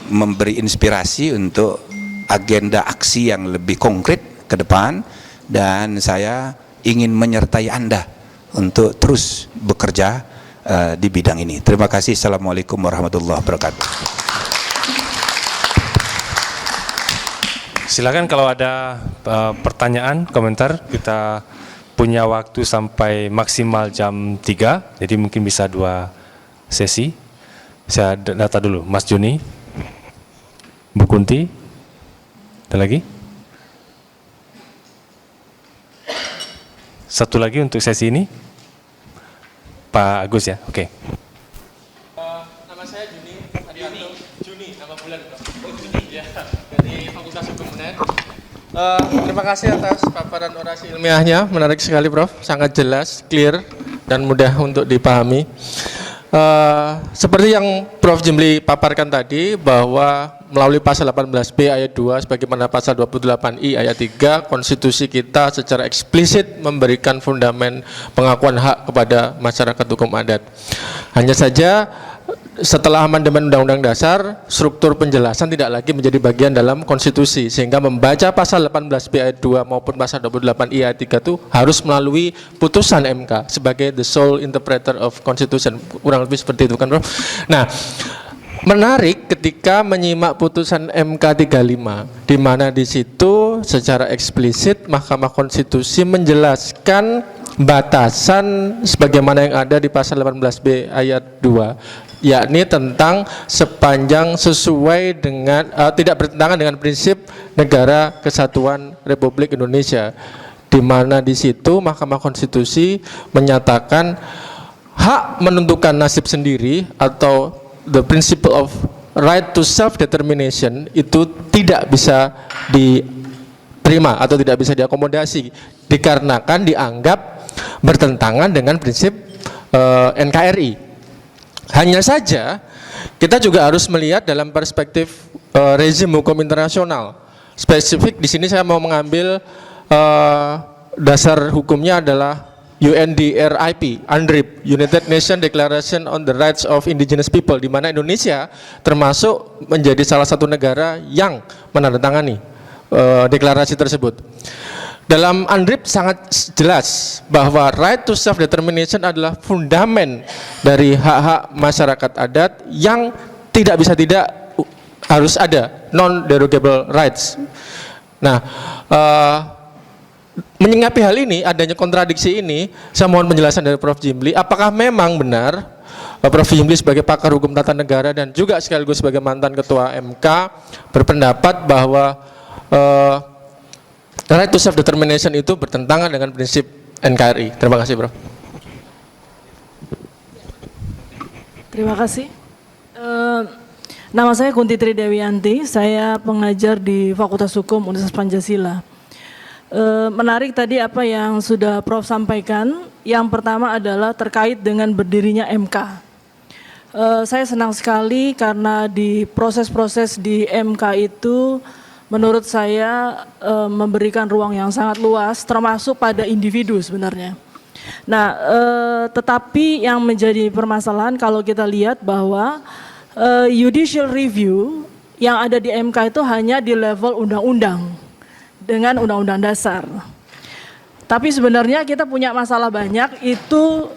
memberi inspirasi untuk agenda aksi yang lebih konkret ke depan, dan saya ingin menyertai Anda untuk terus bekerja di bidang ini. Terima kasih. Assalamualaikum warahmatullahi wabarakatuh. Silakan kalau ada pertanyaan, komentar. Kita punya waktu sampai maksimal jam 3, jadi mungkin bisa 2 sesi. Saya data dulu, Mas Juni, Bu Kunti, ada lagi? Satu lagi untuk sesi ini, Pak Agus ya, oke. Nama saya Juni, Juni, nama bulan. Oh Juni, ya, dari Fakultas Hukum UNER. Terima kasih atas paparan orasi ilmiahnya, menarik sekali Prof, sangat jelas, clear, dan mudah untuk dipahami. Seperti yang Prof Jimli paparkan tadi, bahwa melalui pasal 18B ayat 2 sebagaimana pasal 28I ayat 3, konstitusi kita secara eksplisit memberikan fundamen pengakuan hak kepada masyarakat hukum adat. Hanya saja setelah amandemen Undang-Undang Dasar, struktur penjelasan tidak lagi menjadi bagian dalam konstitusi, sehingga membaca pasal 18B ayat 2 maupun pasal 28I ayat 3 itu harus melalui putusan MK sebagai the sole interpreter of constitution, kurang lebih seperti itu kan Prof. Nah, menarik ketika menyimak putusan MK 35, di mana di situ secara eksplisit Mahkamah Konstitusi menjelaskan batasan sebagaimana yang ada di pasal 18B ayat 2, yakni tentang sepanjang sesuai dengan tidak bertentangan dengan prinsip negara kesatuan Republik Indonesia, di mana di situ Mahkamah Konstitusi menyatakan hak menentukan nasib sendiri atau the principle of right to self determination itu tidak bisa diterima atau tidak bisa diakomodasi dikarenakan dianggap bertentangan dengan prinsip NKRI. Hanya saja kita juga harus melihat dalam perspektif rezim hukum internasional. Spesifik di sini saya mau mengambil dasar hukumnya adalah UNDRIP, UNDRIP, United Nations Declaration on the Rights of Indigenous People, di mana Indonesia termasuk menjadi salah satu negara yang menandatangani deklarasi tersebut. Dalam UNDRIP sangat jelas bahwa right to self determination adalah fundamen dari hak-hak masyarakat adat yang tidak bisa tidak harus ada, non derogable rights. Nah, menyikapi hal ini, adanya kontradiksi ini, saya mohon penjelasan dari Prof Jimli, apakah memang benar Prof. Jimli sebagai pakar hukum tata negara dan juga sekaligus sebagai mantan ketua MK berpendapat bahwa right to self determination itu bertentangan dengan prinsip NKRI. Terima kasih, Prof. Terima kasih. Nama saya Kunti Tridewianti, saya pengajar di Fakultas Hukum Universitas Pancasila. Menarik tadi apa yang sudah Prof sampaikan. Yang pertama adalah terkait dengan berdirinya MK. Saya senang sekali karena di proses-proses di MK itu menurut saya memberikan ruang yang sangat luas termasuk pada individu sebenarnya. Nah, tetapi yang menjadi permasalahan kalau kita lihat bahwa judicial review yang ada di MK itu hanya di level undang-undang dengan undang-undang dasar. Tapi sebenarnya kita punya masalah banyak itu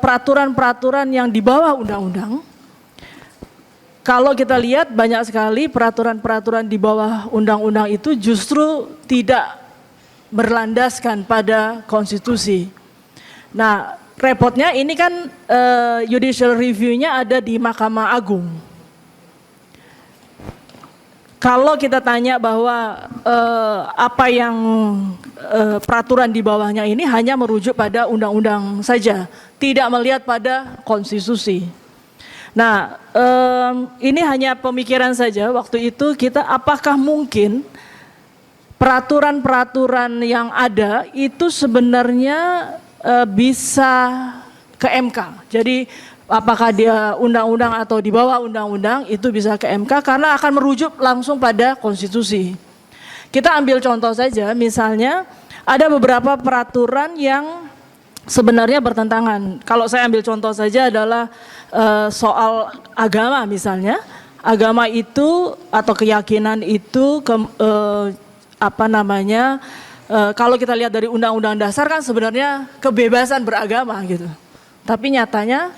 peraturan-peraturan yang di bawah undang-undang. Kalau kita lihat banyak sekali peraturan-peraturan di bawah undang-undang itu justru tidak berlandaskan pada konstitusi. Nah, repotnya ini kan judicial review-nya ada di Mahkamah Agung. Kalau kita tanya bahwa apa yang peraturan di bawahnya ini hanya merujuk pada undang-undang saja, tidak melihat pada konstitusi. Nah, ini hanya pemikiran saja waktu itu kita apakah mungkin peraturan-peraturan yang ada itu sebenarnya bisa ke MK. Jadi apakah dia undang-undang atau di bawah undang-undang itu bisa ke MK karena akan merujuk langsung pada konstitusi. Kita ambil contoh saja, misalnya ada beberapa peraturan yang sebenarnya bertentangan. Kalau saya ambil contoh saja adalah soal agama misalnya. Agama itu atau keyakinan itu kalau kita lihat dari undang-undang dasar kan sebenarnya kebebasan beragama gitu. Tapi nyatanya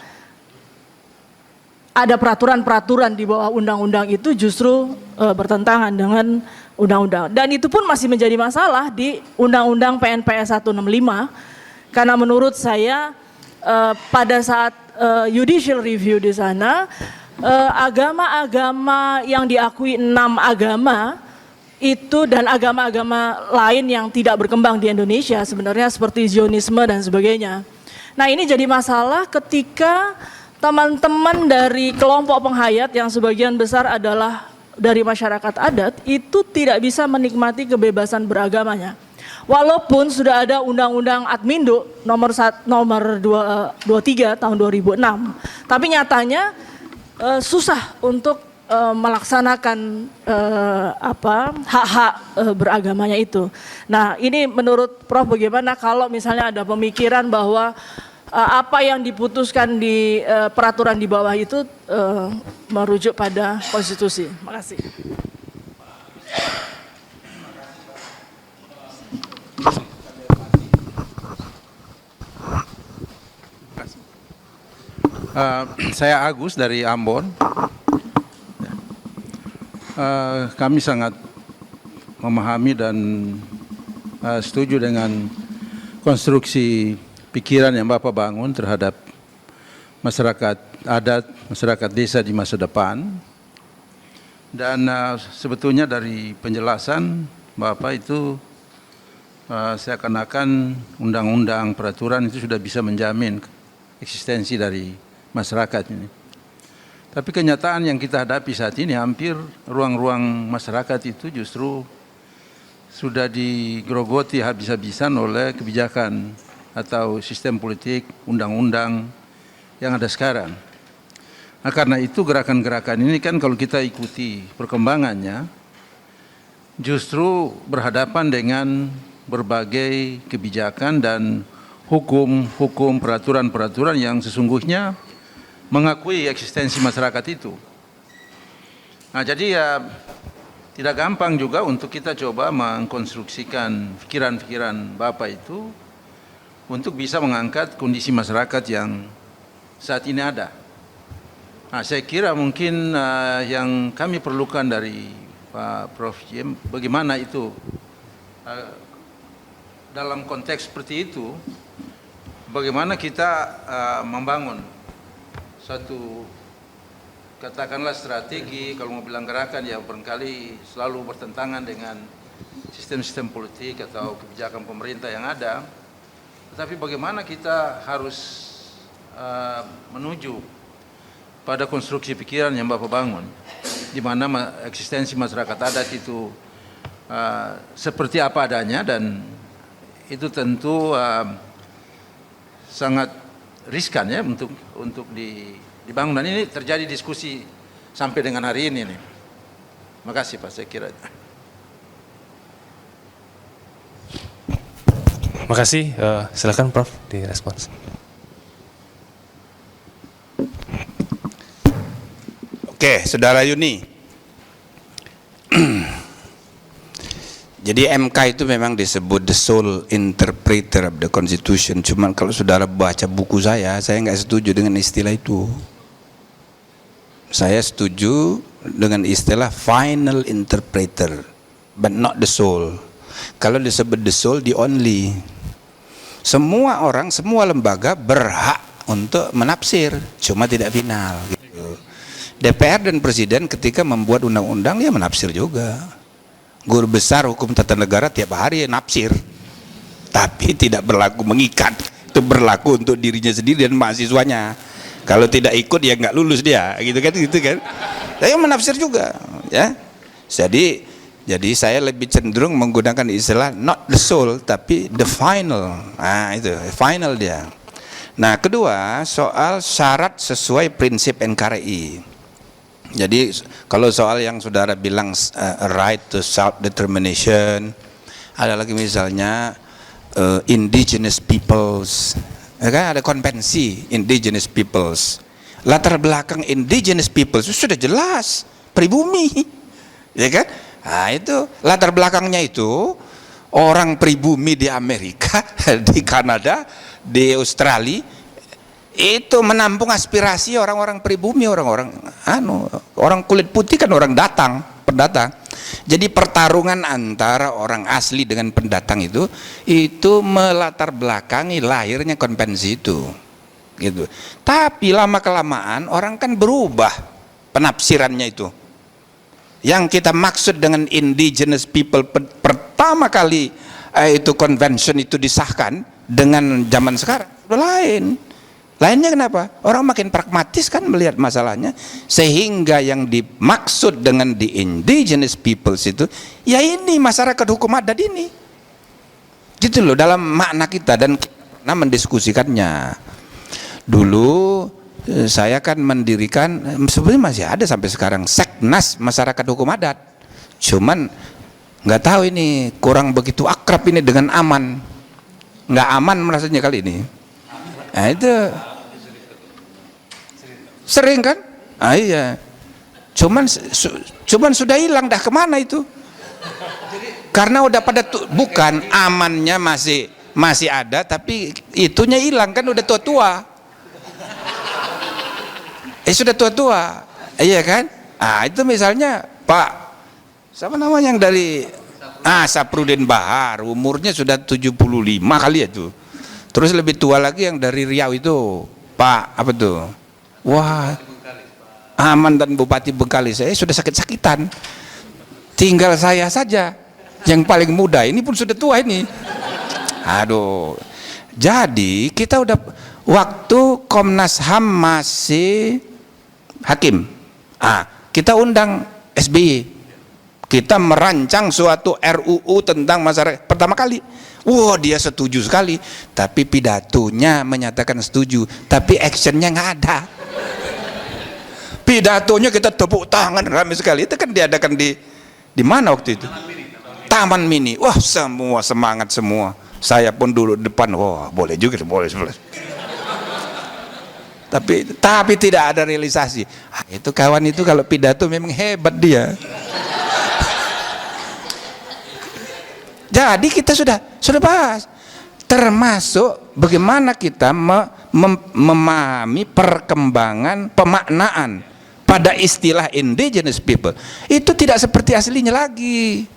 ada peraturan-peraturan di bawah undang-undang itu justru bertentangan dengan undang-undang. Dan itu pun masih menjadi masalah di Undang-Undang PNPS 165 karena menurut saya pada saat judicial review di sana agama-agama yang diakui 6 agama itu dan agama-agama lain yang tidak berkembang di Indonesia sebenarnya seperti Zionisme dan sebagainya. Nah, ini jadi masalah ketika teman-teman dari kelompok penghayat yang sebagian besar adalah dari masyarakat adat itu tidak bisa menikmati kebebasan beragamanya. Walaupun sudah ada Undang-Undang Admindo nomor 23 tahun 2006, tapi nyatanya susah untuk melaksanakan hak-hak beragamanya itu. Nah, ini menurut Prof bagaimana kalau misalnya ada pemikiran bahwa apa yang diputuskan di peraturan di bawah itu merujuk pada konstitusi. Terima kasih. Saya Agus dari Ambon. Kami sangat memahami dan setuju dengan konstruksi pikiran yang Bapak bangun terhadap masyarakat adat, masyarakat desa di masa depan. Dan sebetulnya dari penjelasan Bapak itu seakan-akan undang-undang peraturan itu sudah bisa menjamin eksistensi dari masyarakat ini. Tapi kenyataan yang kita hadapi saat ini hampir ruang-ruang masyarakat itu justru sudah digerogoti habis-habisan oleh kebijakan atau sistem politik, undang-undang yang ada sekarang. Nah, karena itu gerakan-gerakan ini kan kalau kita ikuti perkembangannya justru berhadapan dengan berbagai kebijakan dan hukum peraturan-peraturan yang sesungguhnya mengakui eksistensi masyarakat itu. Nah, jadi ya tidak gampang juga untuk kita coba mengkonstruksikan pikiran-pikiran Bapak itu untuk bisa mengangkat kondisi masyarakat yang saat ini ada. Nah, saya kira mungkin yang kami perlukan dari Pak Prof. Jim, bagaimana itu dalam konteks seperti itu, bagaimana kita membangun satu katakanlah strategi, kalau mau bilang gerakan ya barangkali selalu bertentangan dengan sistem-sistem politik atau kebijakan pemerintah yang ada. Tetapi bagaimana kita harus menuju pada konstruksi pikiran yang Bapak bangun, di mana eksistensi masyarakat adat itu seperti apa adanya, dan itu tentu sangat riskan ya untuk dibangun, dan ini terjadi diskusi sampai dengan hari ini nih. Terima kasih Pak, saya kira. Terima kasih. Silakan Prof direspons. Oke, Saudara Yuni. Jadi MK itu memang disebut the sole interpreter of the Constitution. Cuman kalau saudara baca buku saya nggak setuju dengan istilah itu. Saya setuju dengan istilah final interpreter, but not the sole. Kalau disebut the sole, the only. Semua orang, semua lembaga berhak untuk menafsir, cuma tidak final. Gitu. DPR dan Presiden ketika membuat undang-undang dia menafsir juga. Guru besar hukum tata negara tiap hari nafsir, tapi tidak berlaku mengikat. Itu berlaku untuk dirinya sendiri dan mahasiswanya. Kalau tidak ikut ya nggak lulus dia, gitu kan. Saya menafsir juga, ya. Jadi saya lebih cenderung menggunakan istilah not the sole tapi the final. Nah itu final dia. Nah kedua, soal syarat sesuai prinsip NKRI. Jadi kalau soal yang saudara bilang right to self determination, ada lagi misalnya indigenous peoples, ya kan, ada konvensi indigenous peoples. Latar belakang indigenous peoples itu sudah jelas, pribumi, ya kan? Nah itu latar belakangnya itu orang pribumi di Amerika, di Kanada, di Australia. Itu menampung aspirasi orang-orang pribumi, orang-orang orang kulit putih kan orang pendatang. Jadi pertarungan antara orang asli dengan pendatang itu melatar belakangi lahirnya konvensi itu. Gitu. Tapi lama kelamaan orang kan berubah penafsirannya itu. Yang kita maksud dengan indigenous people pertama kali itu convention itu disahkan dengan zaman sekarang sudah lain. Lainnya kenapa? Orang makin pragmatis kan melihat masalahnya, sehingga yang dimaksud dengan the indigenous peoples itu ya ini masyarakat hukum adat ini. Gitu loh dalam makna kita, dan kita pernah mendiskusikannya. Dulu saya kan mendirikan, sebenarnya masih ada sampai sekarang, Seknas Masyarakat Hukum Adat. Cuman nggak tahu ini kurang begitu akrab ini dengan aman. Nggak aman rasanya kali ini. Nah itu sering kan? Ah iya. Cuman sudah hilang, dah kemana itu? Karena udah pada bukan amannya masih ada, tapi itunya hilang kan, udah tua-tua. Sudah tua-tua, iya kan? Ah itu misalnya Pak, siapa namanya yang dari Sapruddin Bahar, umurnya sudah 75 kali ya tuh. Terus lebih tua lagi yang dari Riau itu, Pak apa tuh? Wah, mantan Bupati Bengkalis, saya sudah sakit-sakitan. Tinggal saya saja yang paling muda, ini pun sudah tua ini. Aduh. Jadi kita udah, waktu Komnas HAM masih hakim, kita undang SBY. Kita merancang suatu RUU tentang masyarakat pertama kali. Wah, dia setuju sekali, tapi pidatonya menyatakan setuju, tapi actionnya nggak ada. Pidatonya kita tepuk tangan ramai sekali. Itu kan diadakan di mana waktu itu? Taman Mini. Wah, semua semangat semua. Saya pun dulu depan. Wah, boleh juga, boleh. Tapi tidak ada realisasi. Itu kawan itu kalau pidato memang hebat dia. Jadi kita sudah bahas, termasuk bagaimana kita memahami perkembangan pemaknaan pada istilah indigenous people. Itu tidak seperti aslinya lagi.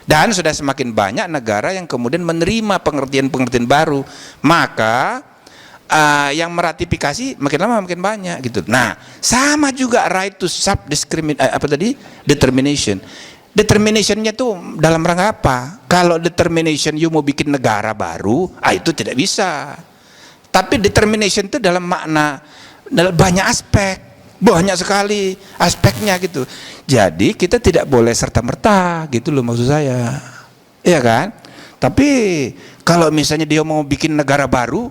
Dan sudah semakin banyak negara yang kemudian menerima pengertian-pengertian baru. Maka yang meratifikasi makin lama makin banyak gitu. Nah, sama juga right to self determination. Determinationnya tuh dalam rangka apa? Kalau determination you mau bikin negara baru, itu tidak bisa. Tapi determination itu dalam makna banyak aspek, banyak sekali aspeknya gitu. Jadi kita tidak boleh serta-merta gitu loh maksud saya. Iya kan? Tapi kalau misalnya dia mau bikin negara baru,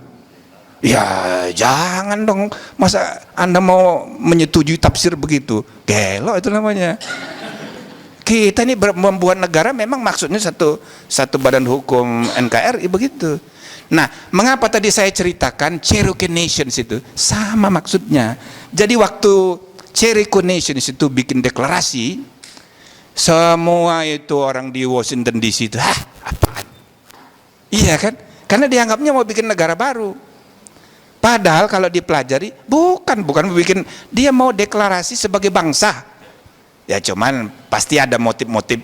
ya jangan dong, masa Anda mau menyetujui tafsir begitu? Gelo itu namanya. Kita ini membuat negara memang maksudnya satu badan hukum NKRI begitu. Nah, mengapa tadi saya ceritakan Cherokee Nations itu sama maksudnya. Jadi waktu Cherokee Nations itu bikin deklarasi, semua itu orang di Washington DC itu, apaan? Iya kan? Karena dianggapnya mau bikin negara baru. Padahal kalau dipelajari bukan bikin, dia mau deklarasi sebagai bangsa. Ya cuman pasti ada motif-motif,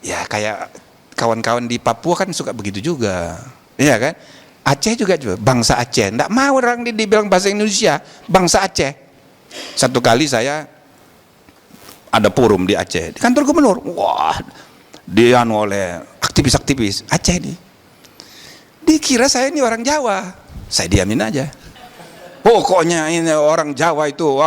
ya kayak kawan-kawan di Papua kan suka begitu juga, iya kan? Aceh juga bangsa Aceh, nggak mau orang dibilang bahasa Indonesia, bangsa Aceh. Satu kali saya ada forum di Aceh, di kantor gubernur, wah dianu oleh aktivis-aktivis Aceh nih, dikira saya ini orang Jawa, saya diamin aja. Pokoknya ini orang Jawa itu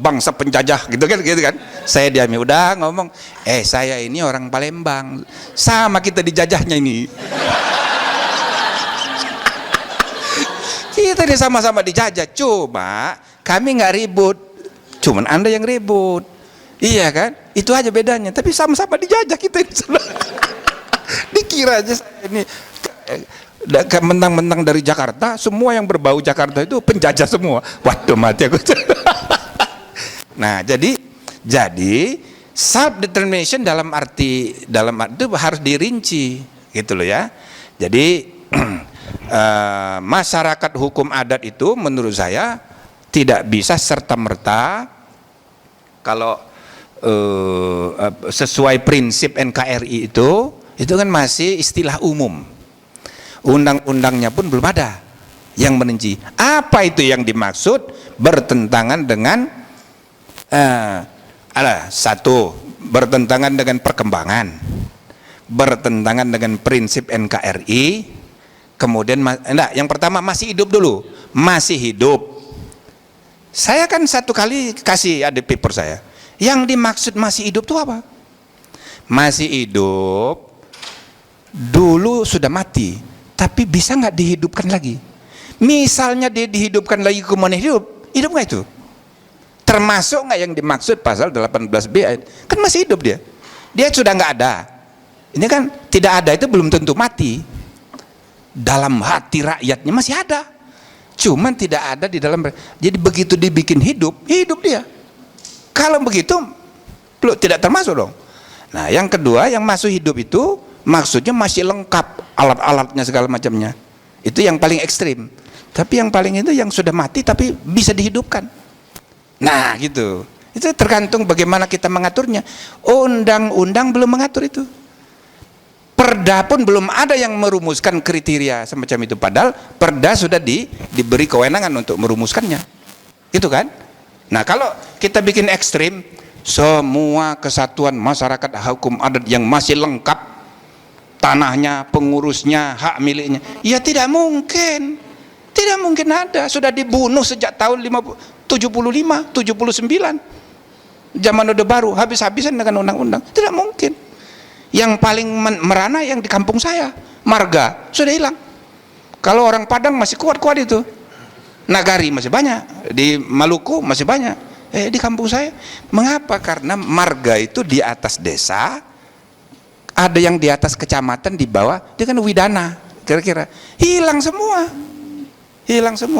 bangsa penjajah gitu kan. Saya diamin, udah ngomong, saya ini orang Palembang, sama kita dijajahnya ini. Kita ini sama-sama dijajah, cuma kami nggak ribut, cuman Anda yang ribut. Iya kan? Itu aja bedanya, tapi sama-sama dijajah kita ini. Dikira aja saya ini mentang-mentang dari Jakarta, semua yang berbau Jakarta itu penjajah semua. Waduh, mati aku. Nah, jadi self determination dalam arti itu harus dirinci gitu loh ya. Jadi masyarakat hukum adat itu menurut saya tidak bisa serta-merta kalau sesuai prinsip NKRI itu kan masih istilah umum. Undang-undangnya pun belum ada yang merinci. Apa itu yang dimaksud bertentangan dengan satu, bertentangan dengan perkembangan, bertentangan dengan prinsip NKRI. Kemudian yang pertama masih hidup dulu, masih hidup. Saya kan satu kali kasih ada paper saya. Yang dimaksud masih hidup itu apa? Masih hidup dulu sudah mati, tapi bisa nggak dihidupkan lagi? Misalnya dia dihidupkan lagi, kemudian hidup nggak itu? Termasuk nggak yang dimaksud pasal 18B ayat? Kan masih hidup dia sudah nggak ada. Ini kan tidak ada itu belum tentu mati. Dalam hati rakyatnya masih ada, cuman tidak ada di dalam. Jadi begitu dibikin hidup dia. Kalau begitu tidak termasuk dong. Nah, yang kedua, yang masuk hidup itu maksudnya masih lengkap alat-alatnya segala macamnya. Itu yang paling ekstrim. Tapi yang paling itu yang sudah mati tapi bisa dihidupkan. Nah gitu. Itu tergantung bagaimana kita mengaturnya. Undang-undang belum mengatur itu. Perda pun belum ada yang merumuskan kriteria semacam itu. Padahal perda sudah diberi kewenangan untuk merumuskannya. Gitu kan? Nah kalau kita bikin ekstrim, semua kesatuan masyarakat hukum adat yang masih lengkap, tanahnya, pengurusnya, hak miliknya, ya tidak mungkin ada. Sudah dibunuh sejak tahun 75, 79, zaman Orde Baru, habis-habisan dengan undang-undang. Tidak mungkin. Yang paling merana yang di kampung saya, marga sudah hilang. Kalau orang Padang masih kuat-kuat itu, Nagari masih banyak, di Maluku masih banyak, di kampung saya. Mengapa? Karena marga itu di atas desa, ada yang di atas kecamatan, di bawah dia kan widana, kira-kira hilang semua,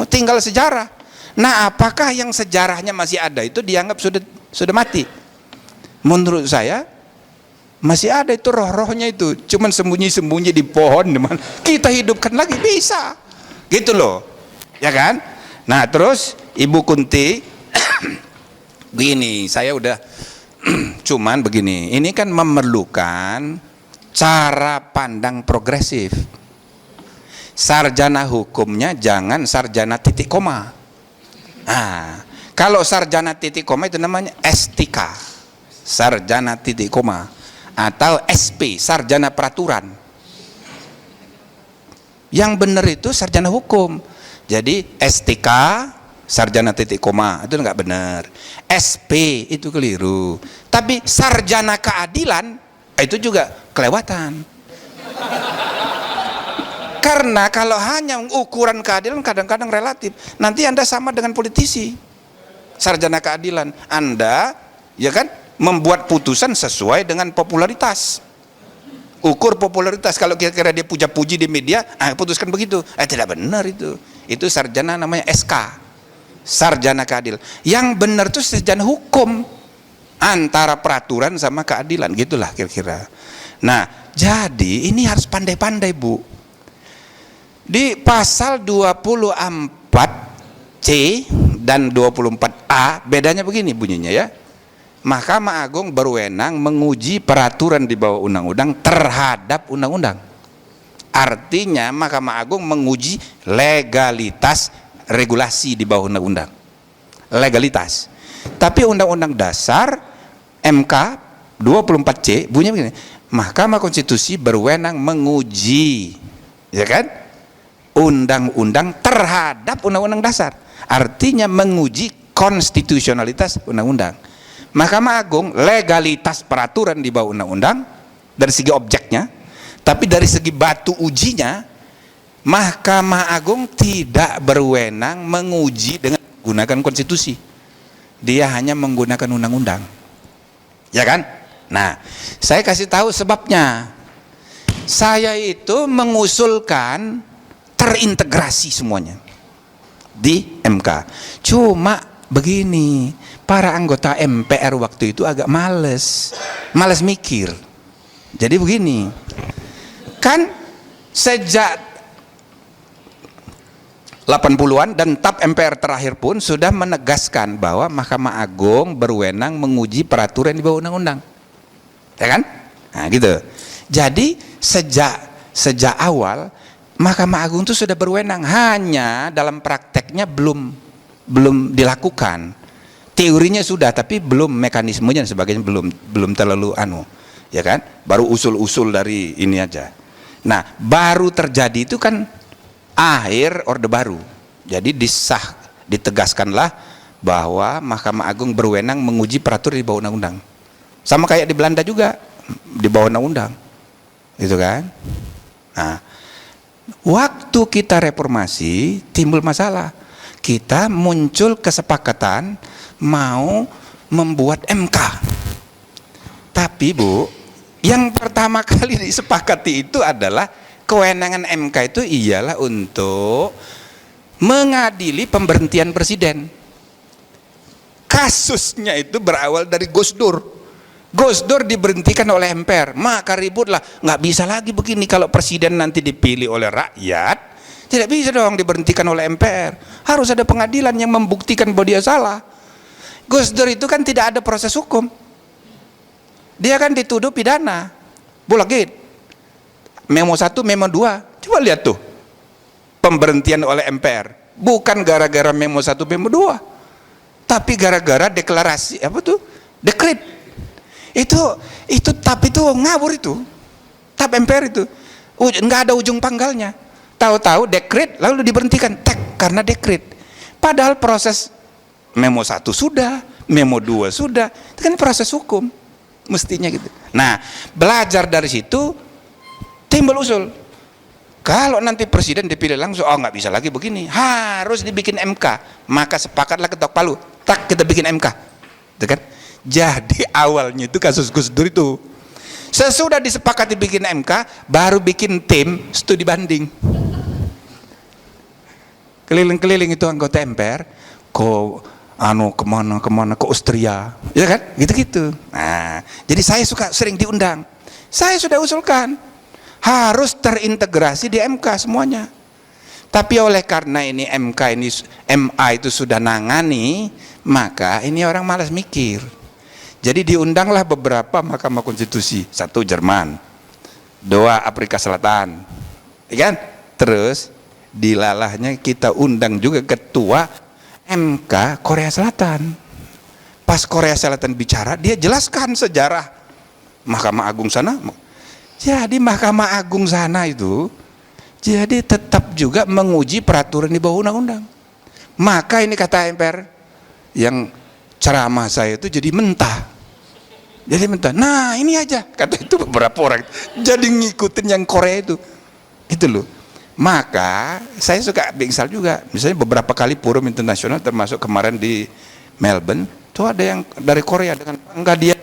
tinggal sejarah. Nah, apakah yang sejarahnya masih ada itu dianggap sudah mati? Menurut saya masih ada itu roh-rohnya itu, cuman sembunyi-sembunyi di pohon, dimana kita hidupkan lagi bisa, gitu loh, ya kan? Nah, terus Ibu Kunti, begini, saya udah cuman begini, ini kan memerlukan cara pandang progresif. sarjana hukumnya jangan sarjana titik koma. Nah, kalau sarjana titik koma itu namanya STK, sarjana titik koma, atau SP, sarjana peraturan. Yang benar itu sarjana hukum. Jadi STK, sarjana titik koma, itu enggak benar. SP itu keliru. Tapi sarjana keadilan itu juga kelewatan. Karena kalau hanya ukuran keadilan kadang-kadang relatif. Nanti Anda sama dengan politisi. Sarjana keadilan, Anda ya kan membuat putusan sesuai dengan popularitas. Ukur popularitas, kalau kira-kira dia puja-puji di media, putuskan begitu. Tidak benar itu. Itu sarjana namanya SK, sarjana keadilan. Yang benar itu sarjana hukum, antara peraturan sama keadilan, gitulah kira-kira. Nah, jadi ini harus pandai-pandai, Bu. Di pasal 24C dan 24A bedanya begini bunyinya ya. Mahkamah Agung berwenang menguji peraturan di bawah undang-undang terhadap undang-undang. Artinya Mahkamah Agung menguji legalitas regulasi di bawah undang-undang. Legalitas. Tapi Undang-Undang Dasar MK 24C bunyinya begini. Mahkamah Konstitusi berwenang menguji, ya kan? Undang-undang terhadap undang-undang dasar, artinya menguji konstitusionalitas undang-undang. Mahkamah Agung legalitas peraturan di bawah undang-undang dari segi objeknya, tapi dari segi batu ujinya Mahkamah Agung tidak berwenang menguji dengan menggunakan konstitusi. Dia hanya menggunakan undang-undang, ya kan? Nah, saya kasih tahu sebabnya. Saya itu mengusulkan terintegrasi semuanya di MK. Cuma begini, para anggota MPR waktu itu agak males mikir. Jadi begini, kan sejak 80-an dan TAP MPR terakhir pun sudah menegaskan bahwa Mahkamah Agung berwenang menguji peraturan di bawah undang-undang, ya kan? Nah gitu. Jadi sejak awal Mahkamah Agung itu sudah berwenang, hanya dalam prakteknya belum dilakukan. Teorinya sudah, tapi belum mekanismenya dan sebagainya belum terlalu ya kan? Baru usul-usul dari ini aja. Nah, baru terjadi itu kan akhir Orde Baru. Jadi ditegaskanlah bahwa Mahkamah Agung berwenang menguji peraturan di bawah undang-undang. Sama kayak di Belanda juga, di bawah undang-undang. Gitu kan? Nah, waktu kita reformasi timbul masalah. Kita muncul kesepakatan mau membuat MK. Tapi Bu, yang pertama kali disepakati itu adalah kewenangan MK itu ialah untuk mengadili pemberhentian presiden. Kasusnya itu berawal dari Gus Dur. Gus Dur diberhentikan oleh MPR, maka ributlah, nggak bisa lagi begini kalau presiden nanti dipilih oleh rakyat, tidak bisa dong diberhentikan oleh MPR, harus ada pengadilan yang membuktikan bahwa dia salah. Gus Dur itu kan tidak ada proses hukum, dia kan dituduh pidana, bulagit, memo 1, memo 2, coba lihat tuh, pemberhentian oleh MPR, bukan gara-gara memo 1, memo 2, tapi gara-gara deklarasi, apa tuh, dekret. Itu TAP itu ngawur itu, TAP MPR itu nggak ada ujung pangkalnya. Tahu-tahu dekret lalu diberhentikan karena dekret. Padahal proses memo 1 sudah, memo 2 sudah, itu kan proses hukum mestinya gitu. Nah, belajar dari situ timbul usul. Kalau nanti presiden dipilih langsung, nggak bisa lagi begini, harus dibikin MK. Maka sepakatlah ketok palu, kita bikin MK, gitu kan? Jadi awalnya itu kasus Gus Dur itu, sesudah disepakati bikin MK, baru bikin tim studi banding. Keliling-keliling itu anggota MPR, kemana ke Austria, ya kan? Gitu-gitu. Nah, jadi saya sering diundang. Saya sudah usulkan harus terintegrasi di MK semuanya. Tapi oleh karena ini MA itu sudah nangani, maka ini orang malas mikir. Jadi diundanglah beberapa Mahkamah Konstitusi, 1 Jerman, 2 Afrika Selatan, ya kan? Terus dilalahnya kita undang juga ketua MK Korea Selatan. Pas Korea Selatan bicara, dia jelaskan sejarah Mahkamah Agung sana. Jadi Mahkamah Agung sana itu jadi tetap juga menguji peraturan di bawah undang-undang. Maka ini kata MPR yang ceramah saya itu jadi mentah. Jadi mentah. Nah ini aja kata itu beberapa orang jadi ngikutin yang Korea itu loh. Maka saya suka bingsal juga. Misalnya beberapa kali forum internasional termasuk kemarin di Melbourne, itu ada yang dari Korea dengan bangga dia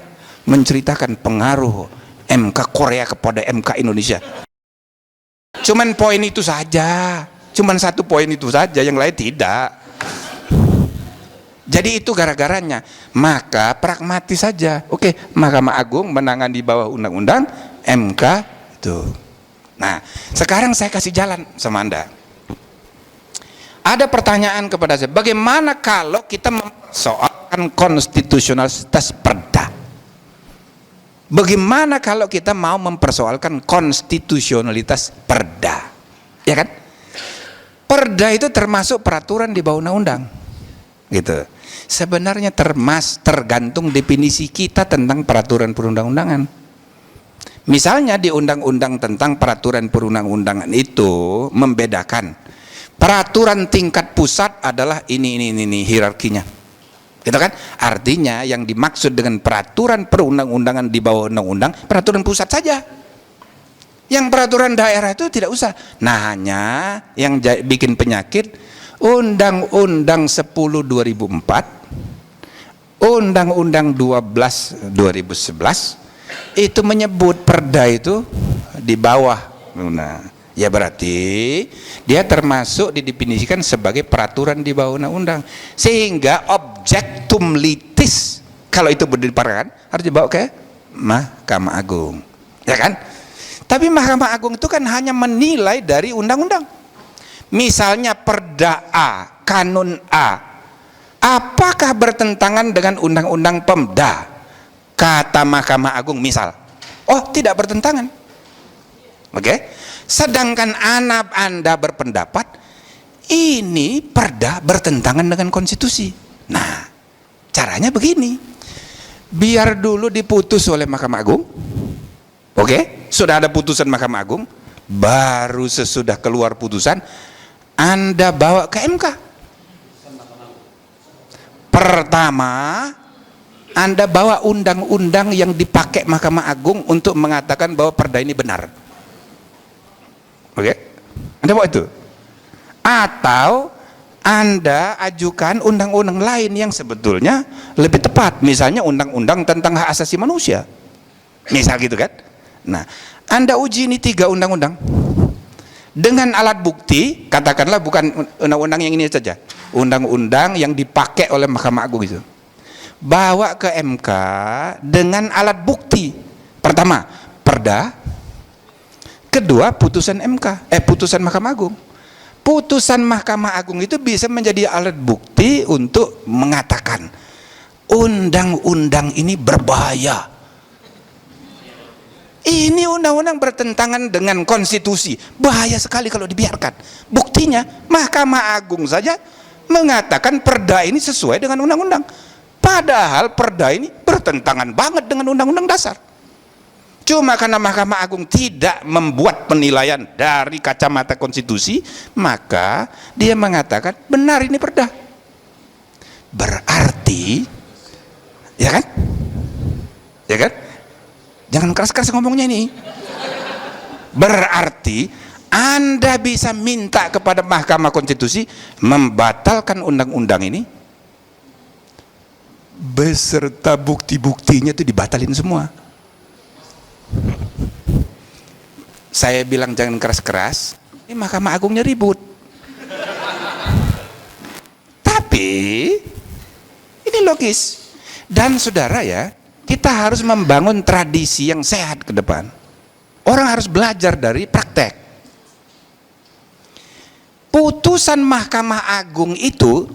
menceritakan pengaruh MK Korea kepada MK Indonesia. Cuman poin itu saja, cuman satu poin itu saja, yang lain tidak. Jadi itu gara-garanya. Maka pragmatis saja. Oke, Mahkamah Agung menangani di bawah undang-undang, MK itu. Nah, sekarang saya kasih jalan sama Anda. Ada pertanyaan kepada saya, bagaimana kalau kita mempersoalkan konstitusionalitas perda? Bagaimana kalau kita mau mempersoalkan konstitusionalitas perda? Ya kan? Perda itu termasuk peraturan di bawah undang-undang. Gitu. Sebenarnya tergantung definisi kita tentang peraturan perundang-undangan. Misalnya di undang-undang tentang peraturan perundang-undangan itu membedakan peraturan tingkat pusat adalah ini hierarkinya, gitu kan? Artinya yang dimaksud dengan peraturan perundang-undangan di bawah undang-undang peraturan pusat saja. Yang peraturan daerah itu tidak usah. Nah, hanya yang bikin penyakit Undang-Undang 10 2004, Undang-Undang 12 2011 itu menyebut perda itu di bawah. Nah, ya berarti dia termasuk didefinisikan sebagai peraturan di bawah undang-undang, sehingga objektum litis kalau itu berdasarkan harus dibawa ke Mahkamah Agung, ya kan? Tapi Mahkamah Agung itu kan hanya menilai dari undang-undang. Misalnya perda A, kanun A, apakah bertentangan dengan undang-undang Pemda? Kata Mahkamah Agung misal, oh tidak bertentangan. Oke? Sedangkan Anda berpendapat ini perda bertentangan dengan konstitusi. Nah, caranya begini. Biar dulu diputus oleh Mahkamah Agung. Oke? Sudah ada putusan Mahkamah Agung, baru sesudah keluar putusan Anda bawa ke MK. Pertama, Anda bawa undang-undang yang dipakai Mahkamah Agung untuk mengatakan bahwa perda ini benar. Oke? Anda bawa itu. Atau Anda ajukan undang-undang lain yang sebetulnya lebih tepat. Misalnya undang-undang tentang hak asasi manusia. Misal gitu kan. Nah, Anda uji ini 3 undang-undang. Dengan alat bukti, katakanlah bukan undang-undang yang ini saja. Undang-undang yang dipakai oleh Mahkamah Agung itu. Bawa ke MK dengan alat bukti. Pertama, perda. Kedua, putusan MK, putusan Mahkamah Agung. Putusan Mahkamah Agung itu bisa menjadi alat bukti untuk mengatakan undang-undang ini berbahaya. Ini undang-undang bertentangan dengan konstitusi. Bahaya sekali kalau dibiarkan. Buktinya, Mahkamah Agung saja mengatakan perda ini sesuai dengan undang-undang. Padahal perda ini bertentangan banget dengan undang-undang dasar. Cuma karena Mahkamah Agung tidak membuat penilaian dari kacamata konstitusi, maka dia mengatakan benar ini perda. Berarti, ya kan? Ya kan? Jangan keras-keras ngomongnya ini. Berarti Anda bisa minta kepada Mahkamah Konstitusi membatalkan undang-undang ini beserta bukti-buktinya itu dibatalin semua. Saya bilang jangan keras-keras, ini Mahkamah Agungnya ribut. Tapi ini logis. Dan saudara ya, kita harus membangun tradisi yang sehat ke depan. Orang harus belajar dari praktek. Putusan Mahkamah Agung itu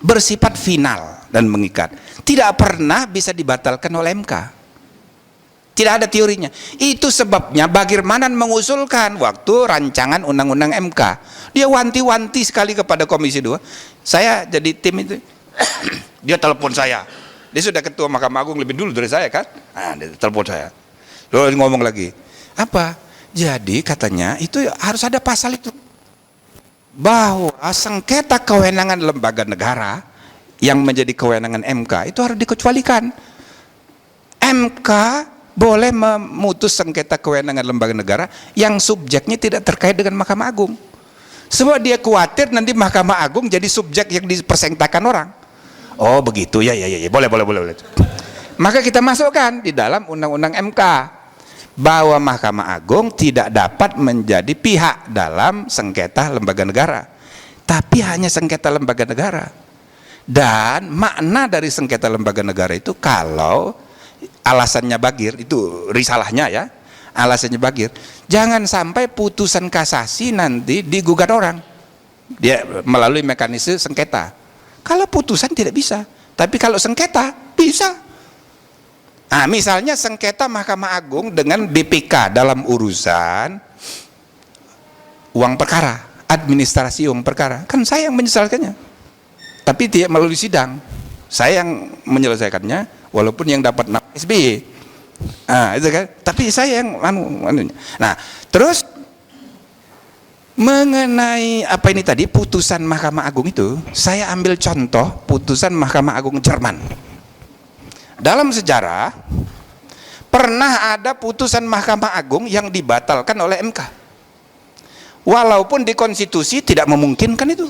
bersifat final dan mengikat. Tidak pernah bisa dibatalkan oleh MK. Tidak ada teorinya. Itu sebabnya bagaimana mengusulkan waktu rancangan undang-undang MK. Dia wanti-wanti sekali kepada Komisi 2. Saya jadi tim itu. Dia telepon saya. Dia sudah ketua Mahkamah Agung lebih dulu dari saya kan. Nah, dia telepon saya. Lalu ngomong lagi. Apa? Jadi katanya itu harus ada pasal itu. Bahwa sengketa kewenangan lembaga negara yang menjadi kewenangan MK itu harus dikecualikan. MK boleh memutus sengketa kewenangan lembaga negara yang subjeknya tidak terkait dengan Mahkamah Agung. Sebab dia khawatir nanti Mahkamah Agung jadi subjek yang dipersengketakan orang. Oh begitu ya, boleh. Maka kita masukkan di dalam undang-undang MK bahwa Mahkamah Agung tidak dapat menjadi pihak dalam sengketa lembaga negara, tapi hanya sengketa lembaga negara. Dan makna dari sengketa lembaga negara itu kalau alasannya bagir, itu risalahnya ya, alasannya bagir, jangan sampai putusan kasasi nanti digugat orang dia melalui mekanisme sengketa. Kalau putusan tidak bisa, tapi kalau sengketa bisa. Nah, misalnya sengketa Mahkamah Agung dengan BPK dalam urusan uang perkara, administrasi uang perkara, kan saya yang menyesalkannya, tapi tidak melalui sidang, saya yang menyelesaikannya, walaupun yang dapat nama SBY. Nah, itu kan, tapi saya yang Nah, terus mengenai apa ini tadi putusan Mahkamah Agung itu, saya ambil contoh putusan Mahkamah Agung Jerman. Dalam sejarah pernah ada putusan Mahkamah Agung yang dibatalkan oleh MK, walaupun di konstitusi tidak memungkinkan itu,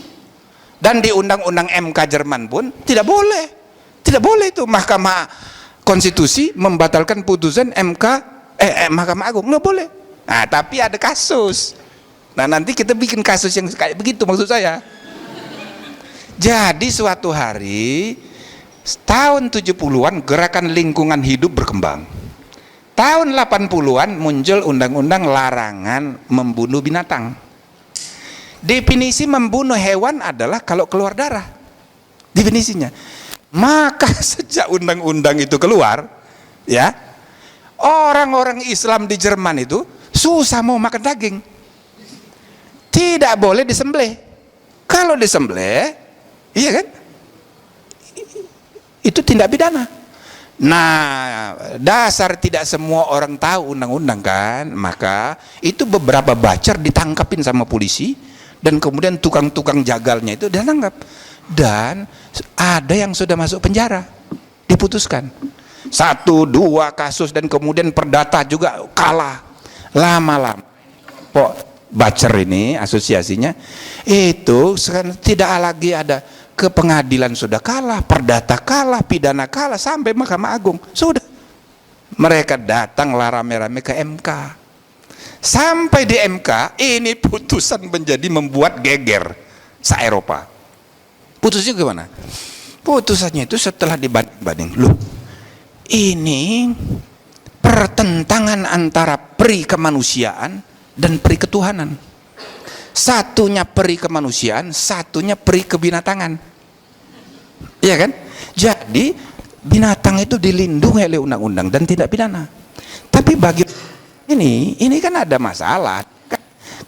dan di undang-undang MK Jerman pun tidak boleh itu Mahkamah Konstitusi membatalkan putusan Mahkamah Agung, nggak boleh. Nah, tapi ada kasus. Nah, nanti kita bikin kasus yang kayak begitu maksud saya. Jadi suatu hari tahun 70-an gerakan lingkungan hidup berkembang. Tahun 80-an muncul undang-undang larangan membunuh binatang. Definisi membunuh hewan adalah kalau keluar darah. Definisinya. Maka sejak undang-undang itu keluar, ya, orang-orang Islam di Jerman itu susah mau makan daging. Tidak boleh disembelih. Kalau disembelih, iya kan? Itu tindak pidana. Nah, dasar tidak semua orang tahu undang-undang kan, maka itu beberapa bacer ditangkapin sama polisi, dan kemudian tukang-tukang jagalnya itu ditangkap, dan ada yang sudah masuk penjara, diputuskan 1-2 kasus, dan kemudian perdata juga kalah. Lama-lama bacer ini asosiasinya itu sekarang tidak lagi ada, ke pengadilan sudah kalah, perdata kalah, pidana kalah, sampai Mahkamah Agung sudah. Mereka datang rame-rame ke MK. Sampai di MK ini putusan menjadi membuat geger se-Eropa. Putusnya gimana? Putusannya itu setelah dibanding-banding, loh, ini pertentangan antara peri kemanusiaan dan peri ketuhanan. Satunya peri kemanusiaan, satunya peri kebinatangan. Iya kan? Jadi binatang itu dilindungi oleh undang-undang dan tidak pidana. Tapi bagi ini kan ada masalah.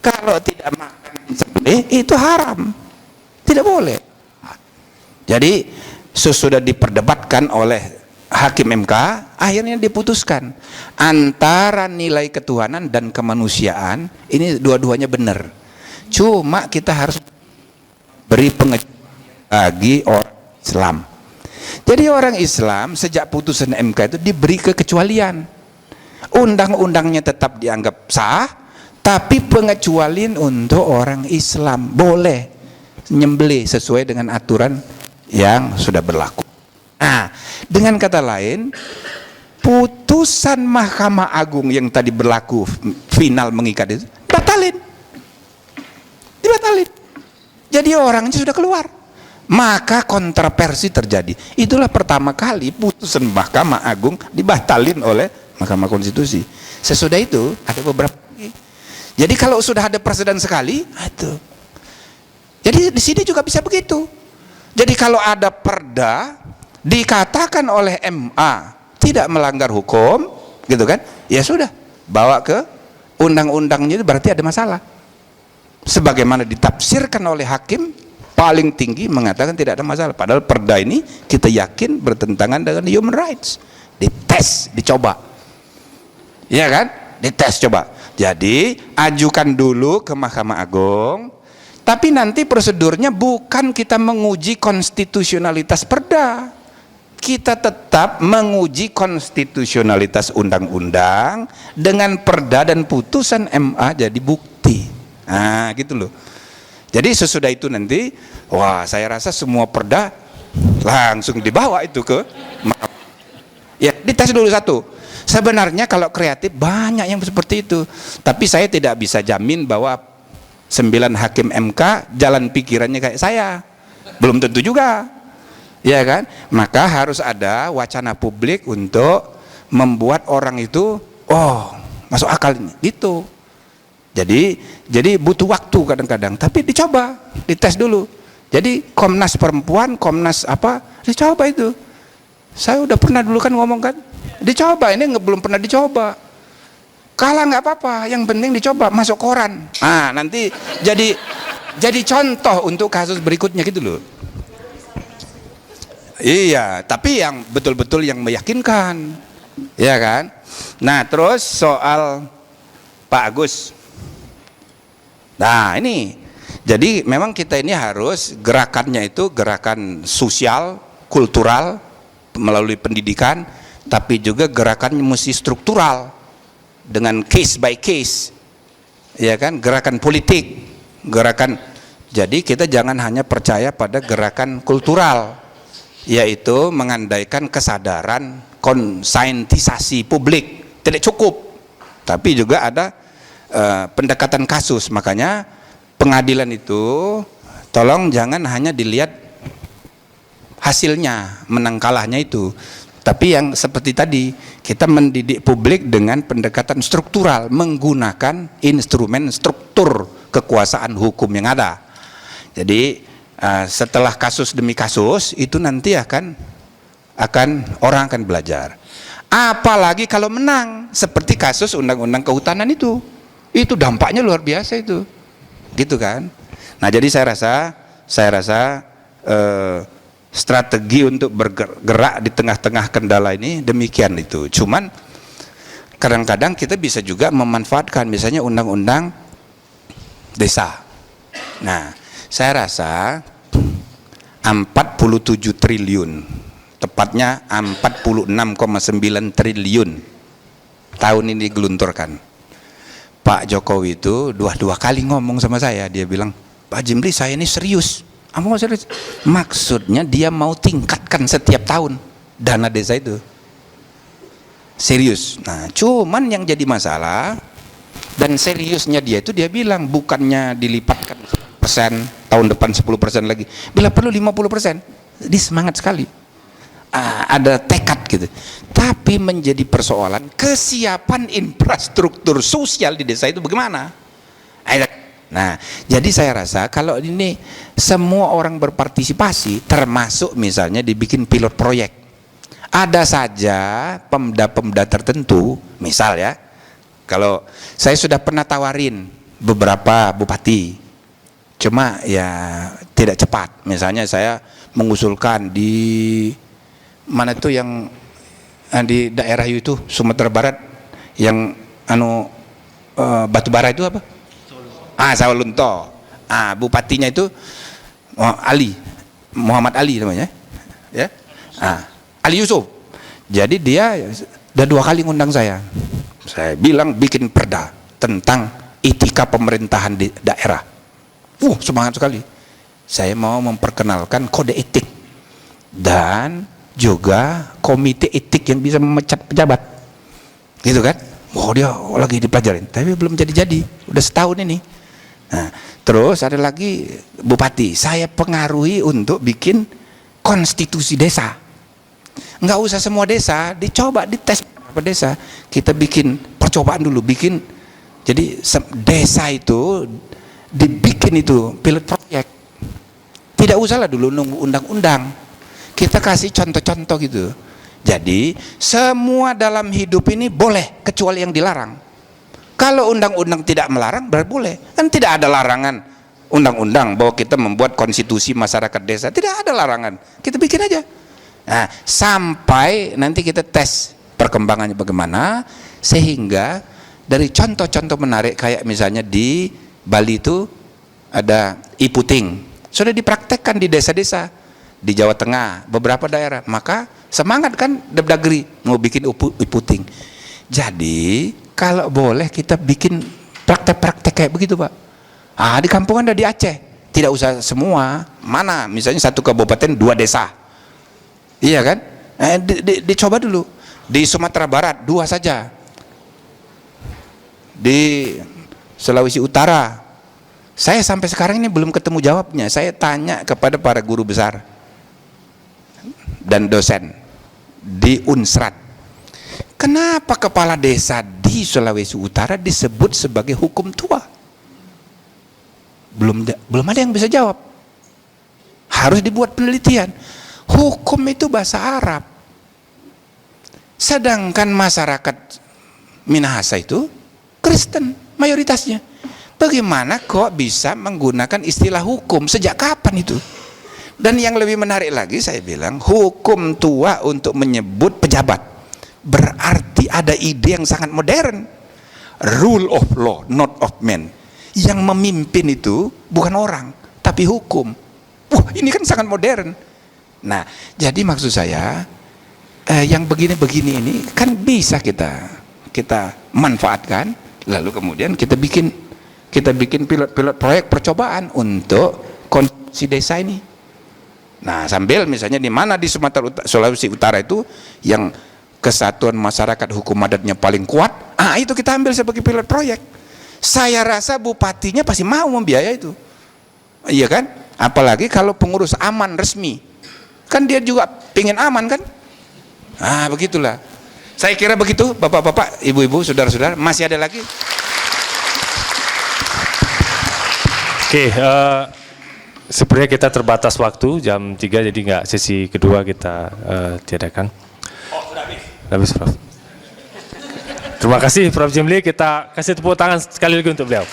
Kalau tidak makan sembelih itu haram. Tidak boleh. Jadi sesudah diperdebatkan oleh hakim MK, akhirnya diputuskan antara nilai ketuhanan dan kemanusiaan ini dua-duanya benar. Cuma kita harus beri pengecualian bagi orang Islam. Jadi orang Islam sejak putusan MK itu diberi kekecualian. Undang-undangnya tetap dianggap sah, tapi pengecualian untuk orang Islam boleh nyembelih sesuai dengan aturan yang sudah berlaku. Nah, dengan kata lain, putusan Mahkamah Agung yang tadi berlaku final mengikat itu dibatalin. Jadi orangnya sudah keluar. Maka kontroversi terjadi. Itulah pertama kali putusan Mahkamah Agung dibatalin oleh Mahkamah Konstitusi. Sesudah itu ada beberapa lagi. Jadi kalau sudah ada presiden sekali, itu. Jadi di sini juga bisa begitu. Jadi kalau ada perda dikatakan oleh MA tidak melanggar hukum, gitu kan? Ya sudah, bawa ke undang-undangnya, itu berarti ada masalah. Sebagaimana ditafsirkan oleh hakim paling tinggi mengatakan tidak ada masalah, padahal perda ini kita yakin bertentangan dengan human rights. Dites, dicoba, ya kan? Dites, coba. Jadi ajukan dulu ke Mahkamah Agung, tapi nanti prosedurnya bukan kita menguji konstitusionalitas perda, kita tetap menguji konstitusionalitas undang-undang dengan perda dan putusan MA jadi bukti. Nah gitu loh. Jadi sesudah itu nanti, wah saya rasa semua perda langsung dibawa itu ke, ya dites dulu satu. Sebenarnya kalau kreatif banyak yang seperti itu, tapi saya tidak bisa jamin bahwa 9 hakim MK jalan pikirannya kayak saya, belum tentu juga, ya kan? Maka harus ada wacana publik untuk membuat orang itu, oh masuk akal ini, gitu. Jadi butuh waktu kadang-kadang, tapi dicoba, dites dulu. Jadi Komnas Perempuan, Komnas apa, dicoba itu. Saya udah pernah dulu kan ngomong kan, dicoba, ini belum pernah dicoba. Kalah nggak apa-apa, yang penting dicoba, masuk koran. Nah nanti jadi contoh untuk kasus berikutnya gitu loh. Iya, tapi yang betul-betul yang meyakinkan, ya kan? Nah terus soal Pak Agus. Nah ini, jadi memang kita ini harus gerakannya itu gerakan sosial, kultural melalui pendidikan, tapi juga gerakannya mesti struktural dengan case by case, ya kan? Gerakan politik, gerakan. Jadi kita jangan hanya percaya pada gerakan kultural, yaitu mengandaikan kesadaran konsaintisasi publik, tidak cukup, tapi juga ada pendekatan kasus. Makanya pengadilan itu tolong jangan hanya dilihat hasilnya, menang kalahnya itu, tapi yang seperti tadi, kita mendidik publik dengan pendekatan struktural, menggunakan instrumen struktur kekuasaan hukum yang ada. Jadi setelah kasus demi kasus itu nanti akan orang akan belajar. Apalagi kalau menang, seperti kasus undang-undang kehutanan itu dampaknya luar biasa itu, gitu kan? Nah jadi saya rasa strategi untuk bergerak di tengah-tengah kendala ini demikian itu. Cuman kadang-kadang kita bisa juga memanfaatkan misalnya undang-undang desa. Nah saya rasa 47 triliun, tepatnya 46,9 triliun tahun ini digelunturkan. Pak Jokowi itu dua kali ngomong sama saya, dia bilang, Pak Jimli saya ini serius. Mau serius? Maksudnya dia mau tingkatkan setiap tahun dana desa itu. Serius. Nah, cuman yang jadi masalah dan seriusnya dia itu, dia bilang bukannya dilipatkan 10%, tahun depan 10% lagi. Bila perlu 50%. Dia semangat sekali. Ada tekad gitu. Tapi menjadi persoalan kesiapan infrastruktur sosial di desa itu bagaimana? Nah, jadi saya rasa kalau ini semua orang berpartisipasi, termasuk misalnya dibikin pilot proyek. Ada saja pemda-pemda tertentu, misal ya, kalau saya sudah pernah tawarin beberapa bupati, cuma ya tidak cepat. Misalnya saya mengusulkan di mana itu yang di daerah itu Sumatera Barat yang batu bara itu apa? Sawalunto. Bupatinya itu Muhammad Ali namanya, ya. Ali Yusuf. Jadi dia udah 2 kali ngundang saya. Saya bilang bikin perda tentang etika pemerintahan di daerah. Semangat sekali. Saya mau memperkenalkan kode etik dan juga komite etik yang bisa memecat pejabat, gitu kan? Dia lagi dipelajarin, tapi belum jadi, udah setahun ini. Nah, terus ada lagi bupati, saya pengaruhi untuk bikin konstitusi desa. Nggak usah semua desa, dicoba, dites beberapa desa. Kita bikin percobaan dulu, bikin. Jadi desa itu dibikin itu pilot proyek. Tidak usahlah dulu nunggu undang-undang. Kita kasih contoh-contoh gitu. Jadi semua dalam hidup ini boleh kecuali yang dilarang. Kalau undang-undang tidak melarang berarti boleh. Kan tidak ada larangan undang-undang bahwa kita membuat konstitusi masyarakat desa, tidak ada larangan. Kita bikin aja. Nah, sampai nanti kita tes perkembangannya bagaimana, sehingga dari contoh-contoh menarik kayak misalnya di Bali itu ada iputing, sudah dipraktekkan di desa-desa di Jawa Tengah, beberapa daerah. Maka semangat kan Depdagri mau bikin iputing. Jadi kalau boleh kita bikin praktek-praktek kayak begitu, Pak. Di kampung ada di Aceh, tidak usah semua. Mana misalnya satu kabupaten 2 desa, iya kan? Dicoba dulu. Di Sumatera Barat 2 saja, di Sulawesi Utara. Saya sampai sekarang ini belum ketemu jawabnya. Saya tanya kepada para guru besar dan dosen di Unsrat, kenapa kepala desa di Sulawesi Utara disebut sebagai hukum tua? Belum ada yang bisa jawab. Harus dibuat penelitian. Hukum itu bahasa Arab, sedangkan masyarakat Minahasa itu Kristen mayoritasnya. Bagaimana kok bisa menggunakan istilah hukum? Sejak kapan itu? Dan yang lebih menarik lagi, saya bilang hukum tua untuk menyebut pejabat, berarti ada ide yang sangat modern. Rule of law, not of men. Yang memimpin itu bukan orang, tapi hukum. Wah, ini kan sangat modern. Nah, jadi maksud saya yang begini-begini ini kan bisa kita manfaatkan, lalu kemudian kita bikin pilot-pilot proyek percobaan untuk konstruksi desa ini. Nah, sambil misalnya di mana di Sulawesi Utara itu yang kesatuan masyarakat hukum adatnya paling kuat, itu kita ambil sebagai pilot proyek. Saya rasa bupatinya pasti mau membiayai itu, iya kan? Apalagi kalau pengurus aman resmi, kan dia juga pingin aman kan? Begitulah. Saya kira begitu, bapak-bapak, ibu-ibu, saudara-saudara. Masih ada lagi? Oke, sebenarnya kita terbatas waktu jam 3, jadi nggak sesi kedua kita tiadakan. Sudah habis, Prof. Terima kasih Prof. Jimli, kita kasih tepuk tangan sekali lagi untuk beliau.